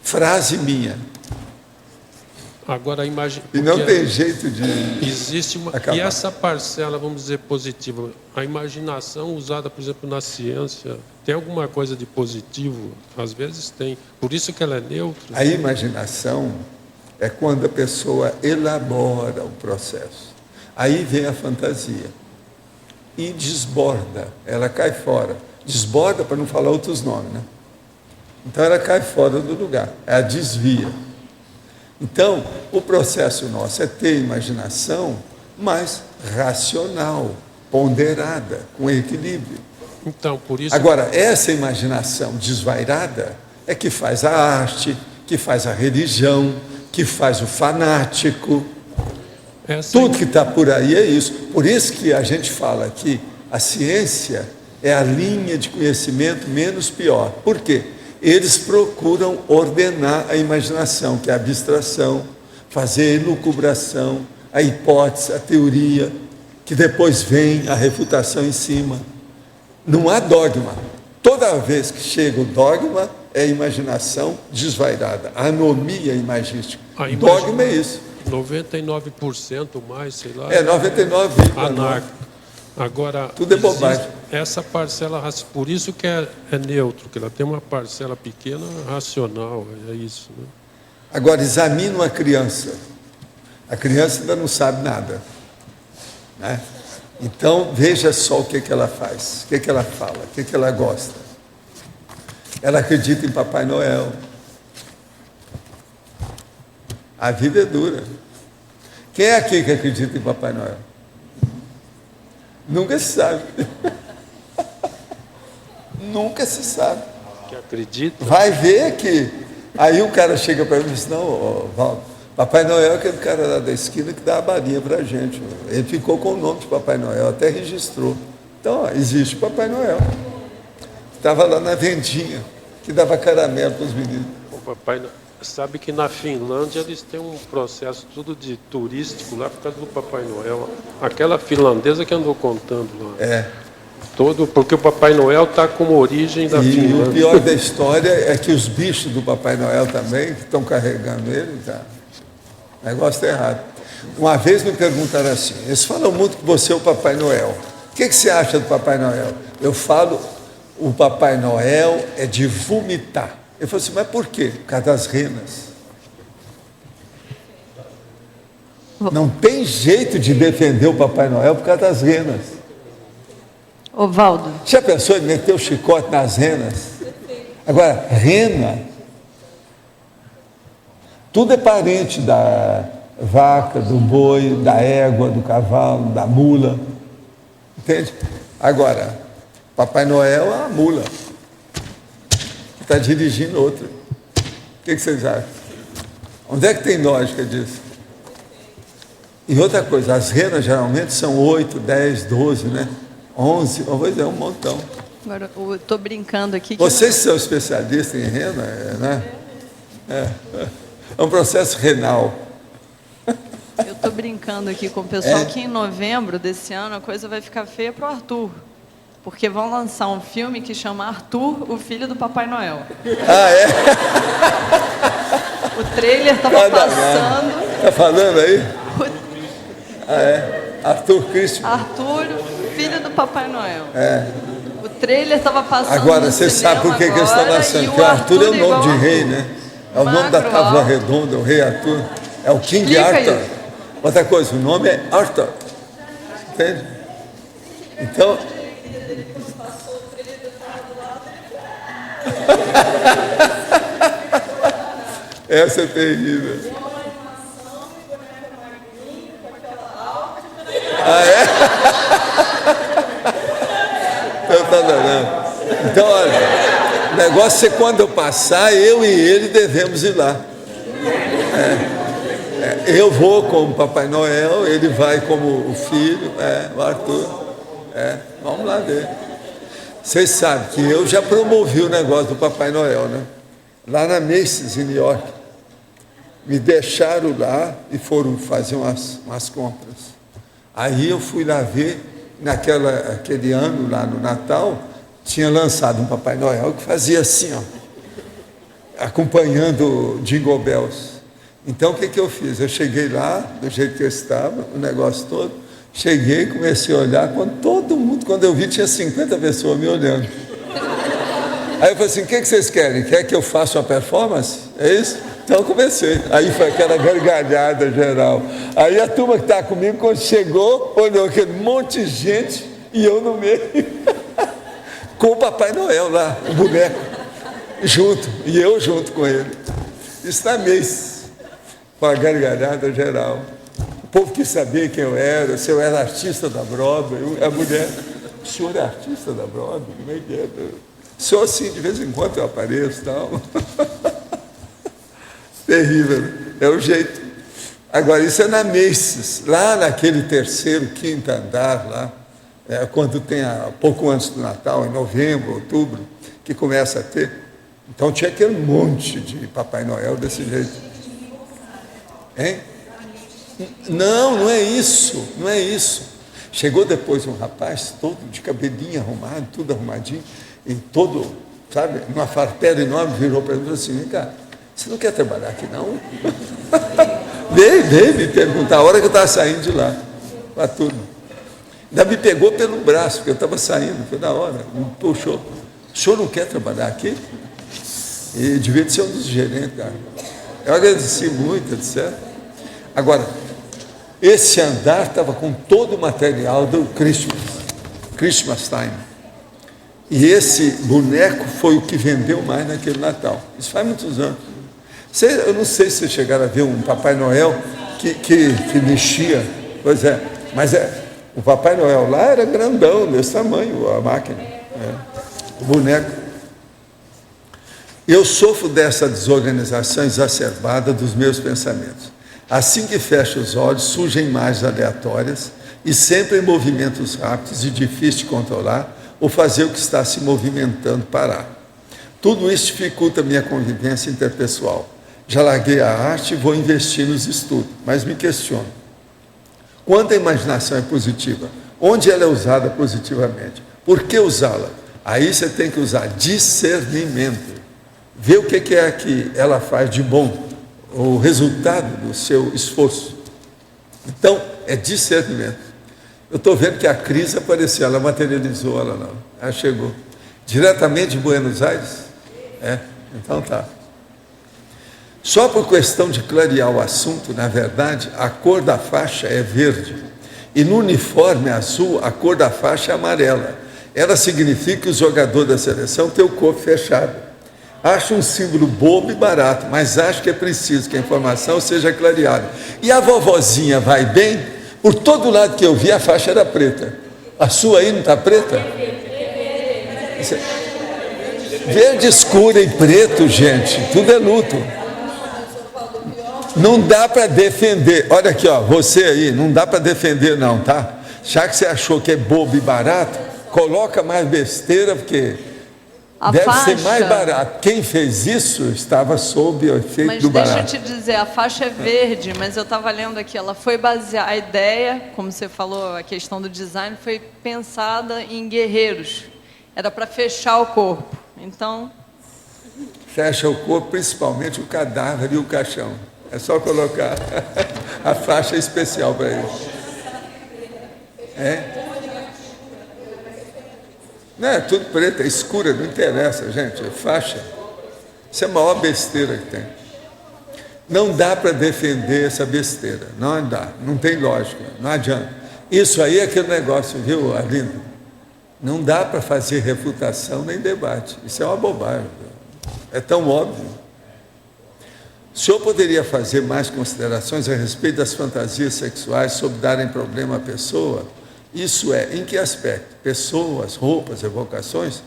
frase minha. Agora, imagina... E não tem jeito de... Existe uma... acabar. E essa parcela, vamos dizer, positiva, a imaginação usada, por exemplo, na ciência, tem alguma coisa de positivo? Às vezes tem. Por isso que ela é neutra. A imaginação é quando a pessoa elabora o processo. Aí vem a fantasia. E desborda, ela cai fora. Desborda para não falar outros nomes, né? Então ela cai fora do lugar, ela desvia. Então, o processo nosso é ter imaginação mais racional, ponderada, com equilíbrio. Então, por isso... Agora, essa imaginação desvairada é que faz a arte, que faz a religião, que faz o fanático. Tudo que está por aí é isso. Por isso que a gente fala que a ciência é a linha de conhecimento menos pior. Por quê? Eles procuram ordenar a imaginação, que é a abstração, fazer a elucubração, a hipótese, a teoria, que depois vem a refutação em cima. Não há dogma. Toda vez que chega o dogma, é imaginação desvairada, anomia imagística. Dogma é isso. 99% mais, sei lá. 99,9%. Anarco. Agora, tudo é bobagem. Essa parcela, por isso que é neutro, que ela tem uma parcela pequena racional, é isso. Né? Agora, examine uma criança. A criança ainda não sabe nada. Né? Então, veja só o que ela faz, o que ela fala, o que ela gosta. Ela acredita em Papai Noel. A vida é dura. Quem é aqui que acredita em Papai Noel? Nunca se sabe. Nunca se sabe. Que acredita? Vai ver que... Aí o cara chega para mim e diz, não, Valdo, Papai Noel é aquele cara lá da esquina que dá a balinha para a gente. Ele ficou com o nome de Papai Noel, até registrou. Então, ó, existe Papai Noel. Estava lá na vendinha, que dava caramelo para os meninos. O Papai Noel... Sabe que na Finlândia eles têm um processo tudo de turístico lá por causa do Papai Noel. Aquela finlandesa que andou contando lá. Porque o Papai Noel está como origem da Finlândia. E o pior da história é que os bichos do Papai Noel também, que estão carregando ele, tá? O negócio está errado. Uma vez me perguntaram assim, eles falam muito que você é o Papai Noel. O que você acha do Papai Noel? Eu falo, o Papai Noel é de vomitar. Ele falou assim, mas por quê? Por causa das renas. Não tem jeito de defender o Papai Noel por causa das renas. Ô, Valdo. Já pensou em meter o chicote nas renas? Agora, rena, tudo é parente da vaca, do boi, da égua, do cavalo, da mula. Entende? Agora, Papai Noel é a mula. Está dirigindo outra. O que vocês acham? Onde é que tem lógica disso? E outra coisa, as renas geralmente são 8, 10, 12, né? 11, pois é, um montão. Agora, eu estou brincando aqui. Vocês são especialistas em rena, né? É um processo renal. Eu estou brincando aqui com o pessoal que em novembro desse ano a coisa vai ficar feia para o Arthur. Porque vão lançar um filme que chama Arthur, o filho do Papai Noel. Ah, é? O trailer estava passando. Está falando aí? Ah, é? Arthur Cristo. Arthur, filho do Papai Noel. O trailer estava passando. Agora, você sabe por que eles estão lançando? Porque o Arthur é o nome de rei, né? É o nome da Távola Redonda, o rei Arthur. É o King Arthur. Outra coisa, o nome é Arthur. Entende? Então... Essa é terrível. Ah, é? Eu estou adorando. Então, olha, o negócio é quando eu passar, eu e ele devemos ir lá. Eu vou como Papai Noel, ele vai como o filho, o Arthur. Vamos lá ver. Vocês sabem que eu já promovi o negócio do Papai Noel, né? Lá na Macy's, em New York. Me deixaram lá e foram fazer umas compras. Aí eu fui lá ver, aquele ano, lá no Natal, tinha lançado um Papai Noel que fazia assim, ó, acompanhando Jingle Bells. Então, o que eu fiz? Eu cheguei lá, do jeito que eu estava, o negócio todo, cheguei, comecei a olhar, quando eu vi, tinha 50 pessoas me olhando. Aí eu falei assim, o que vocês querem? Quer que eu faça uma performance? É isso? Então eu comecei. Aí foi aquela gargalhada geral. Aí a turma que estava comigo, quando chegou, olhou aquele monte de gente e eu no meio. Com o Papai Noel lá, o boneco, junto. E eu junto com ele. Isso na Macy's. com a gargalhada geral. O povo quis saber quem eu era, se eu era artista da Broadway. A mulher, o senhor é artista da Broadway? Como é que é? Só assim, de vez em quando eu apareço e tal. Terrível, é o jeito. Agora, isso é na Macy's, lá naquele terceiro, quinto andar, lá, quando tem pouco antes do Natal, em novembro, outubro, que começa a ter. Então tinha aquele monte de Papai Noel desse jeito. Hein? Não, não é isso, não é isso. Chegou depois um rapaz todo de cabelinho arrumado, tudo arrumadinho, e todo, sabe, numa farpela enorme, virou para mim e falou assim: vem cá, você não quer trabalhar aqui não? Veio me perguntar, a hora que eu estava saindo de lá, para tudo. Ainda me pegou pelo braço, porque eu estava saindo, foi na hora, me puxou. O senhor não quer trabalhar aqui? E devia ser um dos gerentes, cara. Eu agradeci muito, etc. Agora, esse andar estava com todo o material do Christmas Time. E esse boneco foi o que vendeu mais naquele Natal. Isso faz muitos anos. Eu não sei se vocês chegaram a ver um Papai Noel que mexia. Pois é, mas o Papai Noel lá era grandão, desse tamanho, a máquina. O boneco. Eu sofro dessa desorganização exacerbada dos meus pensamentos. Assim que fecho os olhos, surgem imagens aleatórias e sempre em movimentos rápidos e difíceis de controlar ou fazer o que está se movimentando parar. Tudo isso dificulta a minha convivência interpessoal. Já larguei a arte e vou investir nos estudos, mas me questiono. Quando a imaginação é positiva, onde ela é usada positivamente? Por que usá-la? Aí você tem que usar discernimento. Ver o que é que ela faz de bom, o resultado do seu esforço. Então, é discernimento. Eu estou vendo que a crise apareceu, ela materializou, ela chegou. Diretamente de Buenos Aires? Então tá. Só por questão de clarear o assunto, na verdade, a cor da faixa é verde. E no uniforme azul, a cor da faixa é amarela. Ela significa que o jogador da seleção tem o corpo fechado. Acho um símbolo bobo e barato, mas acho que é preciso que a informação seja clareada. E a vovozinha vai bem? Por todo lado que eu vi, a faixa era preta. A sua aí não está preta? Verde escuro e preto, gente, tudo é luto. Não dá para defender. Olha aqui, ó, você aí, não dá para defender não, tá? Já que você achou que é bobo e barato, coloca mais besteira, porque deve ser mais barato. Quem fez isso estava sob o efeito do barato. Mas deixa eu te dizer, a faixa é verde, mas eu estava lendo aqui, ela foi baseada, a ideia, como você falou, a questão do design, foi pensada em guerreiros. Era para fechar o corpo. Então... Fecha o corpo, principalmente o cadáver e o caixão. É só colocar a faixa especial para ele. Não, é tudo preto, é escura, não interessa, gente, é faixa. Isso é a maior besteira que tem. Não dá para defender essa besteira, não dá, não tem lógica, não adianta. Isso aí é aquele negócio, viu, Arlindo? Não dá para fazer refutação nem debate, isso é uma bobagem, é tão óbvio. O senhor poderia fazer mais considerações a respeito das fantasias sexuais sobre darem problema à pessoa? Isso é, em que aspecto? Pessoas, roupas, evocações?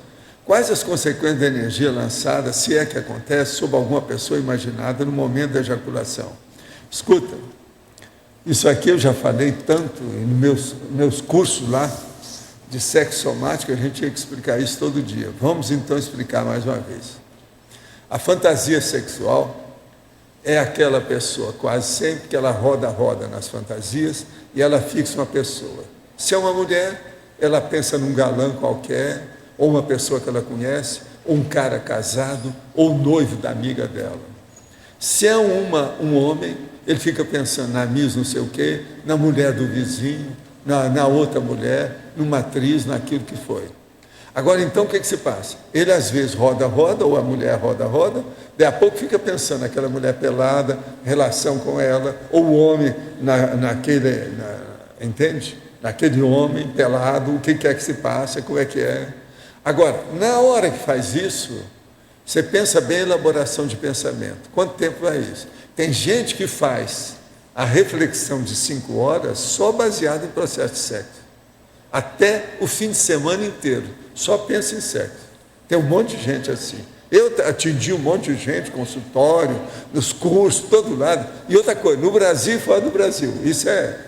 Quais as consequências da energia lançada, se é que acontece, sobre alguma pessoa imaginada no momento da ejaculação? Escuta, isso aqui eu já falei tanto nos meus cursos lá de sexo somático, a gente tinha que explicar isso todo dia. Vamos então explicar mais uma vez. A fantasia sexual é aquela pessoa, quase sempre, que ela roda nas fantasias e ela fixa uma pessoa. Se é uma mulher, ela pensa num galã qualquer, ou uma pessoa que ela conhece, ou um cara casado, ou noivo da amiga dela. Se é um homem, ele fica pensando na Miss não sei o quê, na mulher do vizinho, na outra mulher, numa atriz, naquilo que foi. Agora, então, o que se passa? Ele, às vezes, roda, ou a mulher roda, daí a pouco fica pensando naquela mulher pelada, relação com ela, ou o homem entende? Naquele homem pelado, o que é que se passa, como é que é. Agora, na hora que faz isso, você pensa bem em elaboração de pensamento. Quanto tempo vai isso? Tem gente que faz a reflexão de 5 horas só baseada em processo de sexo. Até o fim de semana inteiro, só pensa em sexo. Tem um monte de gente assim. Eu atendi um monte de gente, consultório, nos cursos, todo lado. E outra coisa, no Brasil e fora do Brasil. Isso é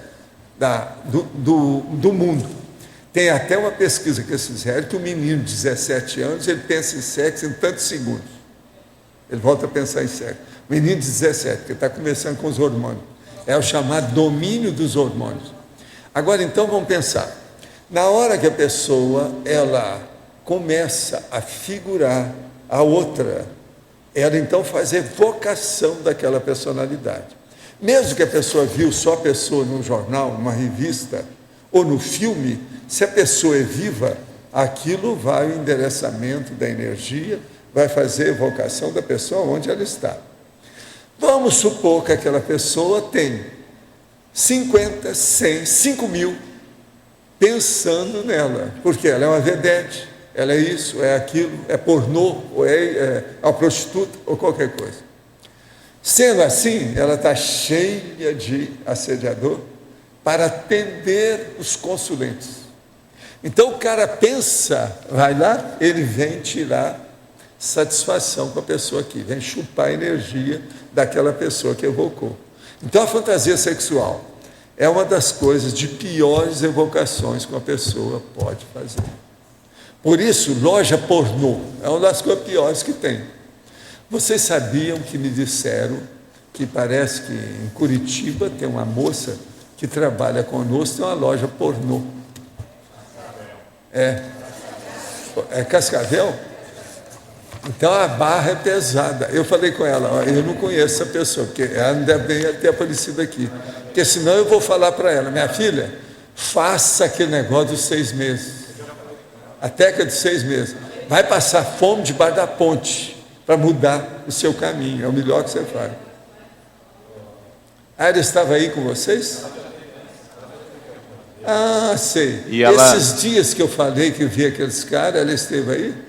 do mundo. Tem até uma pesquisa que eles fizeram que um menino de 17 anos, ele pensa em sexo em tantos segundos. Ele volta a pensar em sexo. Menino de 17, que está começando com os hormônios. É o chamado domínio dos hormônios. Agora, então, vamos pensar. Na hora que a pessoa, ela começa a figurar a outra, ela então faz evocação daquela personalidade. Mesmo que a pessoa viu só a pessoa num jornal, numa revista, ou no filme, se a pessoa é viva, aquilo vai ao endereçamento da energia, vai fazer a evocação da pessoa onde ela está. Vamos supor que aquela pessoa tem 50, 100, 5 mil pensando nela, porque ela é uma vedete, ela é isso, é aquilo, é pornô, ou é uma prostituta, ou qualquer coisa. Sendo assim, ela está cheia de assediador para atender os consulentes. Então o cara pensa, vai lá, ele vem tirar satisfação com a pessoa aqui, vem chupar a energia daquela pessoa que evocou. Então a fantasia sexual é uma das coisas de piores evocações que uma pessoa pode fazer. Por isso, loja pornô é uma das coisas piores que tem. Vocês sabiam que me disseram que parece que em Curitiba tem uma moça que trabalha conosco, tem uma loja pornô. É Cascavel? Então a barra é pesada. Eu falei com ela, ó, eu não conheço essa pessoa, porque ela não deve ter aparecido aqui. Porque senão eu vou falar para ela, minha filha, faça aquele negócio dos 6 meses. A técnica de 6 meses. Vai passar fome debaixo da ponte para mudar o seu caminho. É o melhor que você faz. Ah, ela estava aí com vocês? Ah, sei. E ela... Esses dias que eu falei que eu vi aqueles caras, ela esteve aí?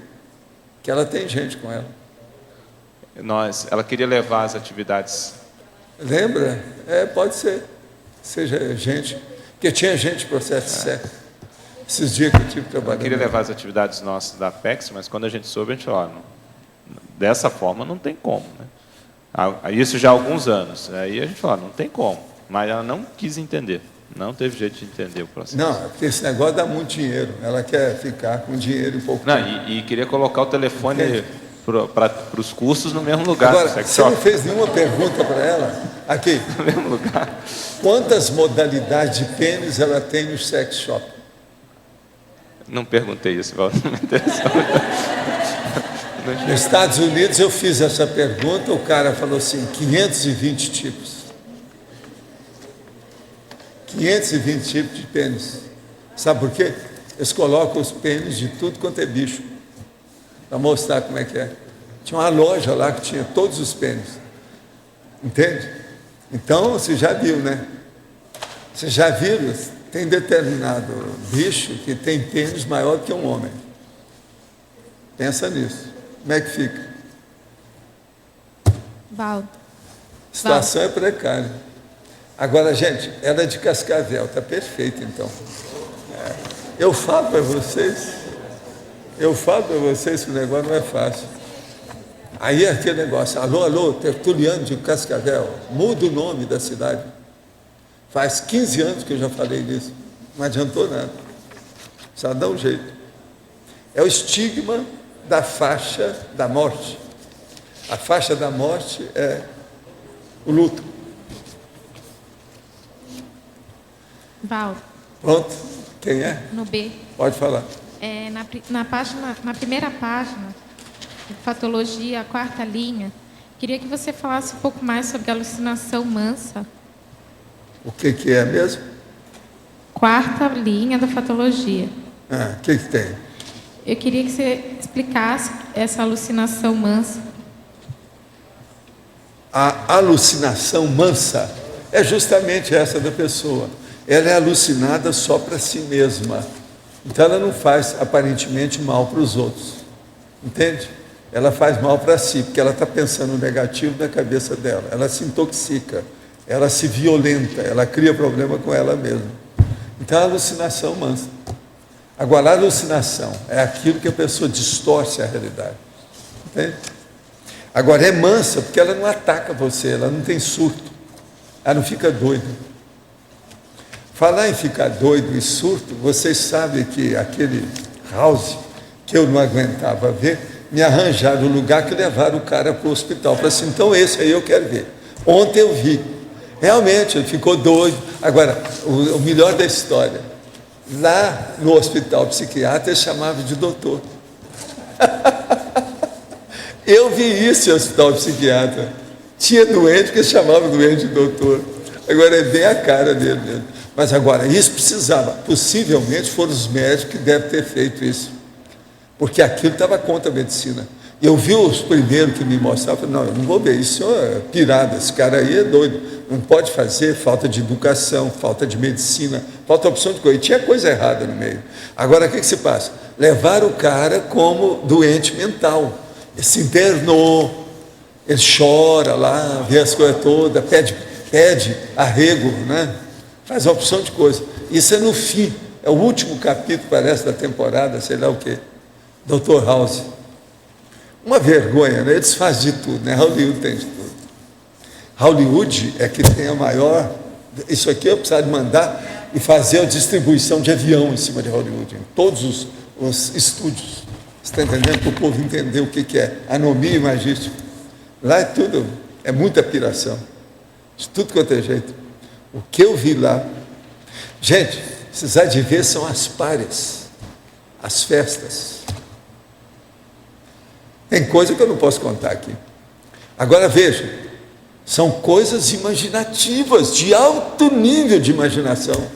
Que ela tem gente com ela. Ela queria levar as atividades. Lembra? Pode ser. Seja gente. Porque tinha gente no processo de sexo. Esses dias que eu tive trabalhando. Eu queria levar as atividades nossas da Apex, mas quando a gente soube, a gente falou, dessa forma não tem como. Né? Isso já há alguns anos. Aí a gente falou, não tem como. Mas ela não quis entender. Não teve jeito de entender o processo. Não, porque esse negócio dá muito dinheiro. Ela quer ficar com dinheiro e pouco tempo. E queria colocar o telefone para os cursos no mesmo lugar. Agora, você não fez nenhuma pergunta para ela? Aqui. No mesmo lugar. Quantas modalidades de pênis ela tem no sex shop? Não perguntei isso, Valdo. Não me interessou. Nos Estados Unidos eu fiz essa pergunta, o cara falou assim, 520 tipos. 520 tipos de pênis. Sabe por quê? Eles colocam os pênis de tudo quanto é bicho, para mostrar como é que é. Tinha uma loja lá que tinha todos os pênis. Entende? Então, você já viu, né? Você já viu? Tem determinado bicho que tem pênis maior que um homem. Pensa nisso. Como é que fica? Val. A situação é precária. Agora, gente, ela é de Cascavel, está perfeito, então. Eu falo para vocês que o negócio não é fácil. Aí é aquele negócio, alô, Tertuliano de Cascavel, muda o nome da cidade. Faz 15 anos que eu já falei nisso, não adiantou nada. Só dá um jeito. É o estigma da faixa da morte. A faixa da morte é o luto. Val. Pronto? Quem é? No B. Pode falar. Na primeira página, Fatologia, a 4ª linha, queria que você falasse um pouco mais sobre a alucinação mansa. O que é mesmo? 4ª linha da Fatologia. O que tem? Eu queria que você explicasse essa alucinação mansa. A alucinação mansa é justamente essa da pessoa. Ela é alucinada só para si mesma. Então ela não faz aparentemente mal para os outros. Entende? ela faz mal para si, porque ela está pensando no negativo na cabeça dela. Ela se intoxica, ela se violenta, ela cria problema com ela mesma. Então, a alucinação mansa. Agora, a alucinação é aquilo que a pessoa distorce a realidade. Entende? Agora, é mansa porque ela não ataca você, ela não tem surto, ela não fica doida. Falar em ficar doido e surto, vocês sabem que aquele House, que eu não aguentava ver, me arranjaram o lugar que levaram o cara para o hospital. Falei assim, então esse aí eu quero ver. Ontem eu vi. Realmente, ele ficou doido. Agora, o melhor da história, lá no hospital psiquiatra, ele chamava de doutor. Eu vi isso no hospital psiquiatra. Tinha doente que chamava doente de doutor. Agora é bem a cara dele mesmo. Mas agora, isso precisava. Possivelmente foram os médicos que devem ter feito isso. Porque aquilo estava contra a medicina. Eu vi os primeiros que me mostravam, falei, não, eu não vou ver, isso é pirada, esse cara aí é doido, não pode fazer, falta de educação, falta de medicina, falta opção de coisa, e tinha coisa errada no meio. Agora, o que se passa? Levaram o cara como doente mental, ele se internou, ele chora lá, vê as coisas todas, pede arrego, né? Faz a opção de coisa. Isso é no fim, é o último capítulo, parece, da temporada, sei lá o quê, Dr. House. Uma vergonha, né? Eles fazem de tudo, né? Hollywood tem de tudo. Hollywood é que tem a maior... Isso aqui eu preciso de mandar e fazer a distribuição de avião em cima de Hollywood, em todos os estúdios. Você está entendendo? Para o povo entender o que é anomia imagística. Lá é tudo, é muita piração. De tudo quanto é jeito. O que eu vi lá... Gente, vocês há de ver são as párias, as festas. Tem coisa que eu não posso contar aqui. Agora veja, são coisas imaginativas, de alto nível de imaginação.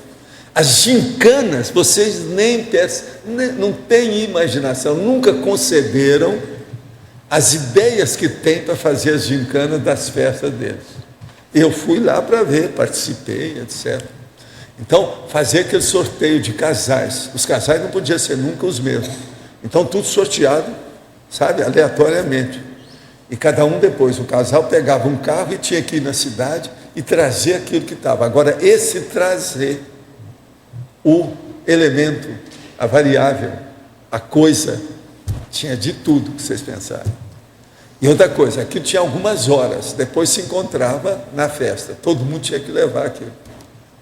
As gincanas, vocês nem pensam, não têm imaginação, nunca conceberam as ideias que tem para fazer as gincanas das festas deles. Eu fui lá para ver, participei, etc. Então, fazer aquele sorteio de casais. Os casais não podiam ser nunca os mesmos. Então, tudo sorteado, sabe, aleatoriamente. E cada um depois, o casal pegava um carro e tinha que ir na cidade e trazer aquilo que estava. Agora, esse trazer, o elemento, a variável, a coisa, tinha de tudo que vocês pensaram. E outra coisa, aquilo tinha algumas horas, depois se encontrava na festa. Todo mundo tinha que levar aquilo.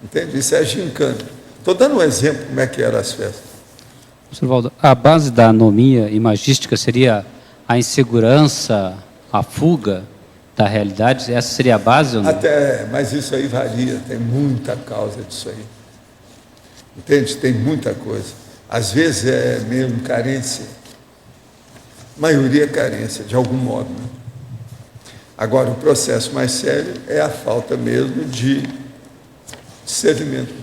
Entende? Isso é gincana. Estou dando um exemplo como é que eram as festas. Professor Valdo, a base da anomia imagística seria a insegurança, a fuga da realidade? Essa seria a base ou não? Até, mas isso aí varia, tem muita causa disso aí. Entende? Tem muita coisa. Às vezes é mesmo carência. A maioria é carência, de algum modo. Né? Agora, o processo mais sério é a falta mesmo de discernimento.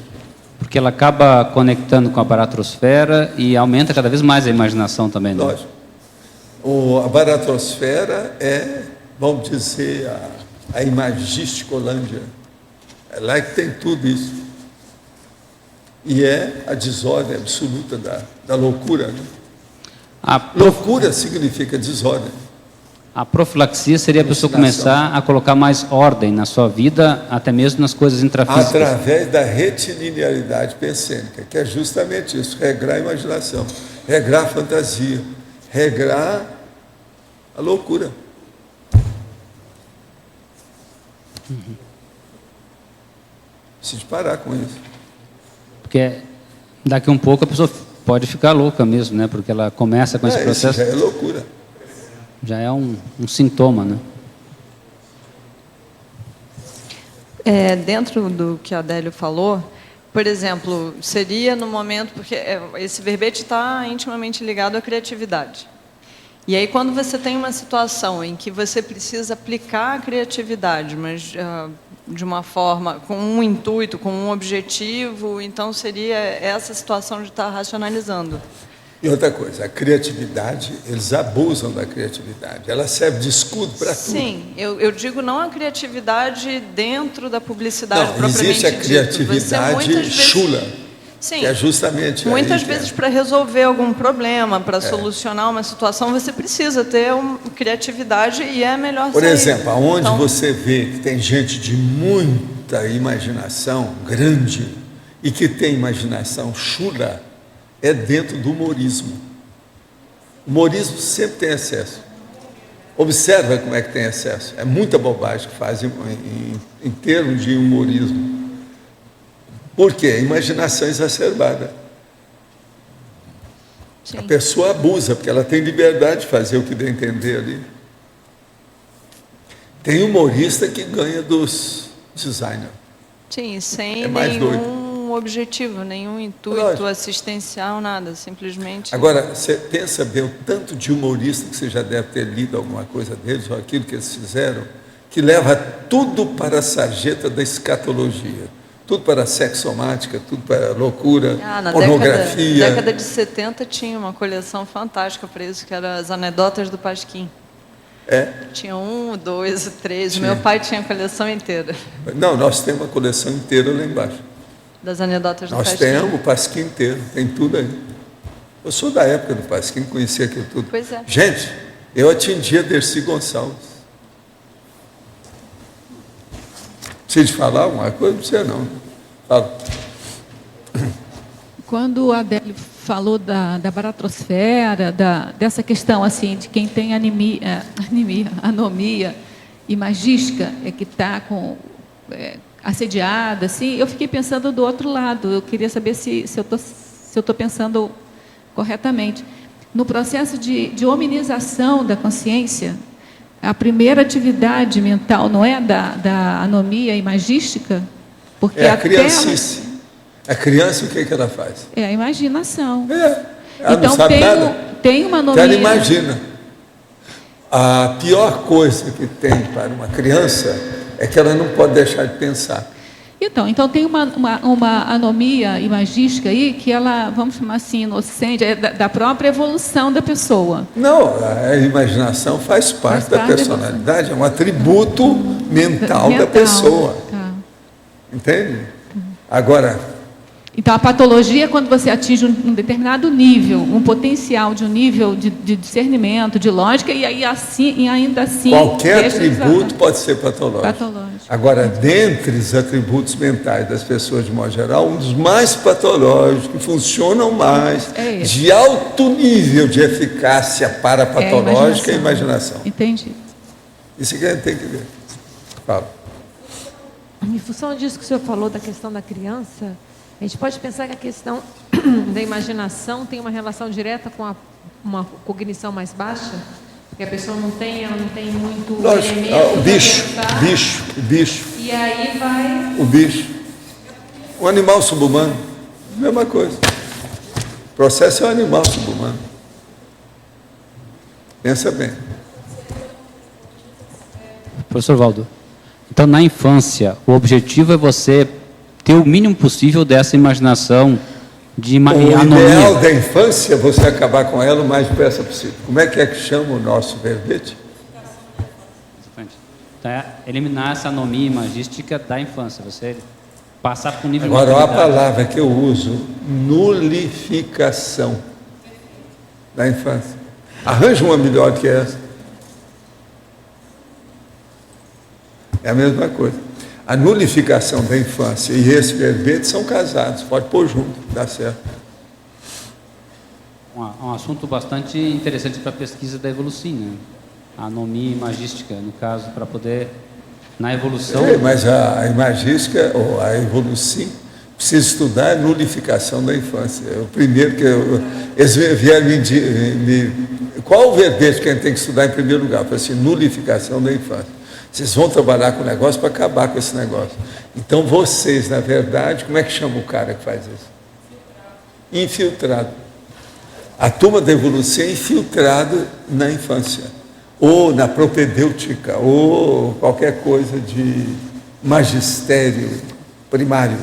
Porque ela acaba conectando com a baratrosfera e aumenta cada vez mais a imaginação também, né? Lógico. A baratrosfera é, vamos dizer, a imagísticolândia. É lá que tem tudo isso. E é a desordem absoluta da loucura. Né? Loucura significa desordem. A profilaxia seria a pessoa começar a colocar mais ordem na sua vida, até mesmo nas coisas intrafísicas. Através da retilinearidade pensênica, que é justamente isso, regrar a imaginação, regrar a fantasia, regrar a loucura. Preciso parar com isso. Porque daqui um pouco a pessoa pode ficar louca mesmo, né? Porque ela começa com esse processo. Isso já é loucura. Já é um sintoma, né? Dentro do que a Adélio falou, por exemplo, seria no momento, porque esse verbete está intimamente ligado à criatividade. E aí, quando você tem uma situação em que você precisa aplicar a criatividade, mas de uma forma, com um intuito, com um objetivo, então seria essa situação de estar racionalizando. E outra coisa, a criatividade, eles abusam da criatividade, ela serve de escudo para tudo. Sim, eu digo não a criatividade dentro da publicidade não, propriamente existe a criatividade chula. Sim. Que é justamente Muitas aí vezes, para resolver algum problema, para solucionar uma situação, você precisa ter criatividade e é melhor Por sair. exemplo, aonde Então, você vê que tem gente de muita imaginação grande e que tem imaginação chula, é dentro do humorismo. O humorismo sempre tem excesso. Observa como é que tem excesso. É muita bobagem que fazem em termos de humorismo. Por quê? Imaginação exacerbada. sim. A pessoa abusa, porque ela tem liberdade de fazer o que dá a entender ali. Tem humorista que ganha dos designers. Sim, sem É mais nenhum objetivo, nenhum intuito Lógico. assistencial, nada. Simplesmente... Agora, você pensa bem o tanto de humorista que você já deve ter lido alguma coisa deles, ou aquilo que eles fizeram, que leva tudo para a sarjeta da escatologia. Tudo para a sexomática, tudo para a loucura, na pornografia. década de 70 tinha uma coleção fantástica para isso, que era as anedotas do Pasquim. É? Tinha 1, 2, 3. Tinha. Meu pai tinha a coleção inteira Não, nós temos uma coleção inteira lá embaixo. das anedotas do Nós Pasquim. temos o Pasquim inteiro, tem tudo aí. Eu sou da época do Pasquim, conhecia aquilo tudo. Pois é. Gente, eu atendia Dercy Gonçalves. Precisa de falar alguma coisa? Não precisa não. Fala. Quando o Adélio falou da baratrosfera, dessa questão assim de quem tem anomia imagística é que está assediada, assim, eu fiquei pensando do outro lado. Eu queria saber se eu estou pensando corretamente. No processo de hominização da consciência, a primeira atividade mental não é da anomia imagística? Porque É a criancice. A criança, o que ela faz? É a imaginação. Ela então não sabe nada. Tem uma anomia. Ela imagina. A pior coisa que tem para uma criança é que ela não pode deixar de pensar. Então tem uma anomia imagística aí que ela, vamos chamar assim, inocente, é da própria evolução da pessoa. Não, a imaginação faz parte da personalidade, é um atributo mental da pessoa. Tá. Entende? Agora, então, a patologia é quando você atinge um determinado nível, um potencial de um nível de discernimento, de lógica, e aí ainda assim... qualquer atributo pode ser patológico. Agora, dentre os atributos mentais das pessoas, de modo geral, um dos mais patológicos, que funcionam mais, de alto nível de eficácia parapatológica, é a imaginação. Entendi. Isso que a gente tem que ver. Fala. Em função disso que o senhor falou da questão da criança, a gente pode pensar que a questão da imaginação tem uma relação direta com uma cognição mais baixa? Porque a pessoa ela não tem muito elemento o bicho. E aí vai... O bicho. O animal subhumano, mesma coisa. O processo é um animal subhumano. Pensa bem. Professor Valdo, então na infância, o objetivo é você ter o mínimo possível dessa imaginação de anomia. O ideal da infância é você acabar com ela o mais depressa possível. Como é que chama o nosso verbete? Tá? Eliminar essa anomia imagística da infância, você passar para o nível Agora, de a maturidade. palavra que eu uso, nulificação da infância. Arranja uma melhor do que essa. É a mesma coisa. A nulificação da infância e esse verbete são casados, pode pôr junto, dá certo. Um assunto bastante interessante para a pesquisa da evolução, né? A anomia imagística, no caso, para poder, na evolução... Mas a imagística, ou a evolução, precisa estudar a nulificação da infância. É o primeiro que eles vieram qual o verbete que a gente tem que estudar em primeiro lugar? Para assim, nulificação da infância. Vocês vão trabalhar com o negócio para acabar com esse negócio. Então, vocês, na verdade, como é que chama o cara que faz isso? Infiltrado. A turma da evolução é infiltrada na infância, ou na propedêutica, ou qualquer coisa de magistério primário.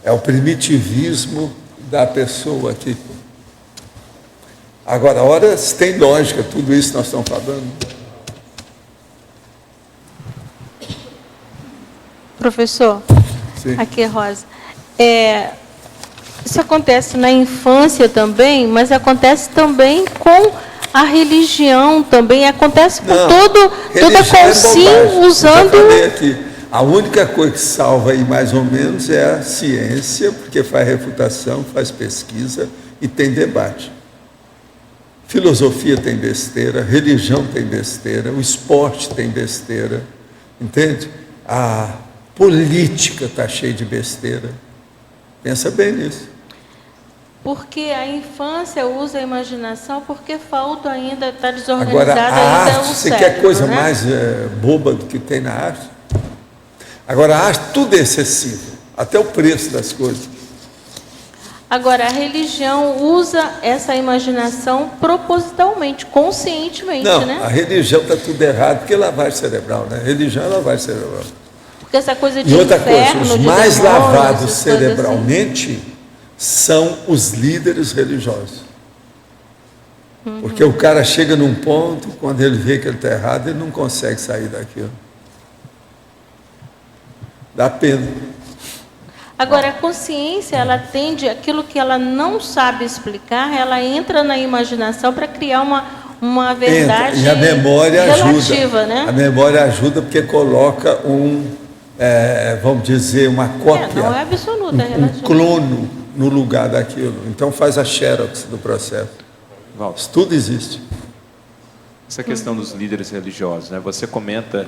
É o primitivismo da pessoa aqui. Agora, ora, se tem lógica tudo isso que nós estamos falando. Professor, Sim. aqui é Rosa. Isso acontece na infância também, mas acontece também com a religião, também acontece com toda a Colsim usando... Eu já falei aqui, a única coisa que salva aí mais ou menos é a ciência, porque faz refutação, faz pesquisa e tem debate. Filosofia tem besteira, religião tem besteira, o esporte tem besteira, entende? A política está cheia de besteira. Pensa bem nisso. Porque a infância usa a imaginação porque falta ainda, está desorganizada Agora, a ainda arte, o você cérebro, quer coisa né? mais boba do que tem na arte? Agora, a arte, tudo é excessivo, até o preço das coisas. Agora, a religião usa essa imaginação propositalmente, conscientemente, Não, né? a religião está tudo errado, porque é lavagem cerebral, né? Religião é lavagem cerebral. Porque essa coisa de E outra inferno, coisa, os de mais demônios, lavados essas coisas cerebralmente são os líderes religiosos. Porque o cara chega num ponto, quando ele vê que ele está errado, ele não consegue sair daquilo. Dá pena. Agora, a consciência, ela tende, aquilo que ela não sabe explicar, ela entra na imaginação para criar uma verdade E a memória relativa, ajuda. né? A memória ajuda porque coloca vamos dizer, uma cópia, não é absoluta, é um relativa. clono no lugar daquilo. Então faz a xerox do processo. Walter, Isso tudo existe. essa questão dos líderes religiosos, né? Você comenta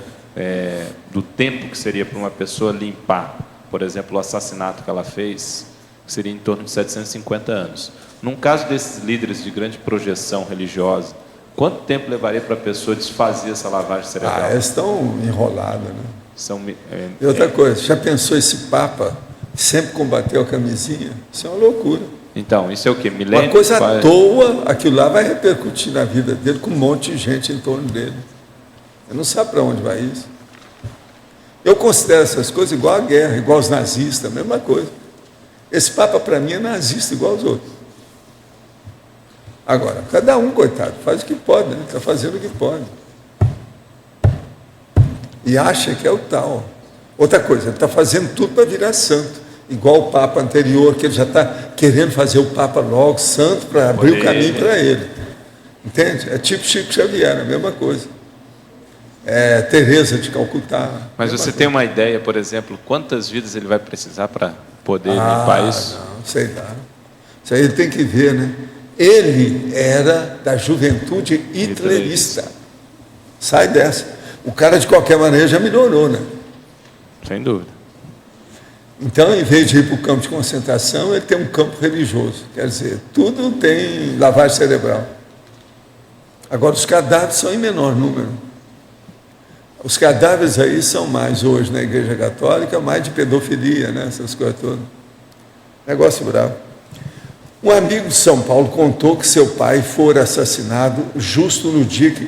do tempo que seria para uma pessoa limpar, por exemplo, o assassinato que ela fez, que seria em torno de 750 anos. Num caso desses líderes de grande projeção religiosa, quanto tempo levaria para a pessoa desfazer essa lavagem cerebral? Eles estão enrolados, né? E E outra coisa, já pensou esse Papa sempre combateu a camisinha? Isso é uma loucura. Então, isso é o quê? Milênio? Uma coisa à toa, aquilo lá vai repercutir na vida dele com um monte de gente em torno dele. Ele não sabe para onde vai isso. Eu considero essas coisas igual a guerra, igual os nazistas, a mesma coisa. Esse Papa, para mim, é nazista igual aos outros. Agora, cada um, coitado, faz o que pode, né? Está fazendo o que pode. E acha que é o tal. Outra coisa, ele está fazendo tudo para virar santo. Igual o Papa anterior, que ele já está querendo fazer o Papa logo santo para abrir o caminho para ele. Entende? É tipo Chico Xavier, a mesma coisa. Teresa de Calcutá. Mas você tem uma ideia, por exemplo, quantas vidas ele vai precisar para poder limpar isso? Não, sei lá. Isso aí ele tem que ver, né? Ele era da juventude hitlerista. Sai dessa. O cara, de qualquer maneira, já melhorou, né? Sem dúvida. Então, em vez de ir para o campo de concentração, ele tem um campo religioso. Quer dizer, tudo tem lavagem cerebral. Agora, os cadáveres são em menor número. Os cadáveres aí são mais, hoje, na Igreja Católica, mais de pedofilia, né? Essas coisas todas. Negócio bravo. Um amigo de São Paulo contou que seu pai fora assassinado justo no dia que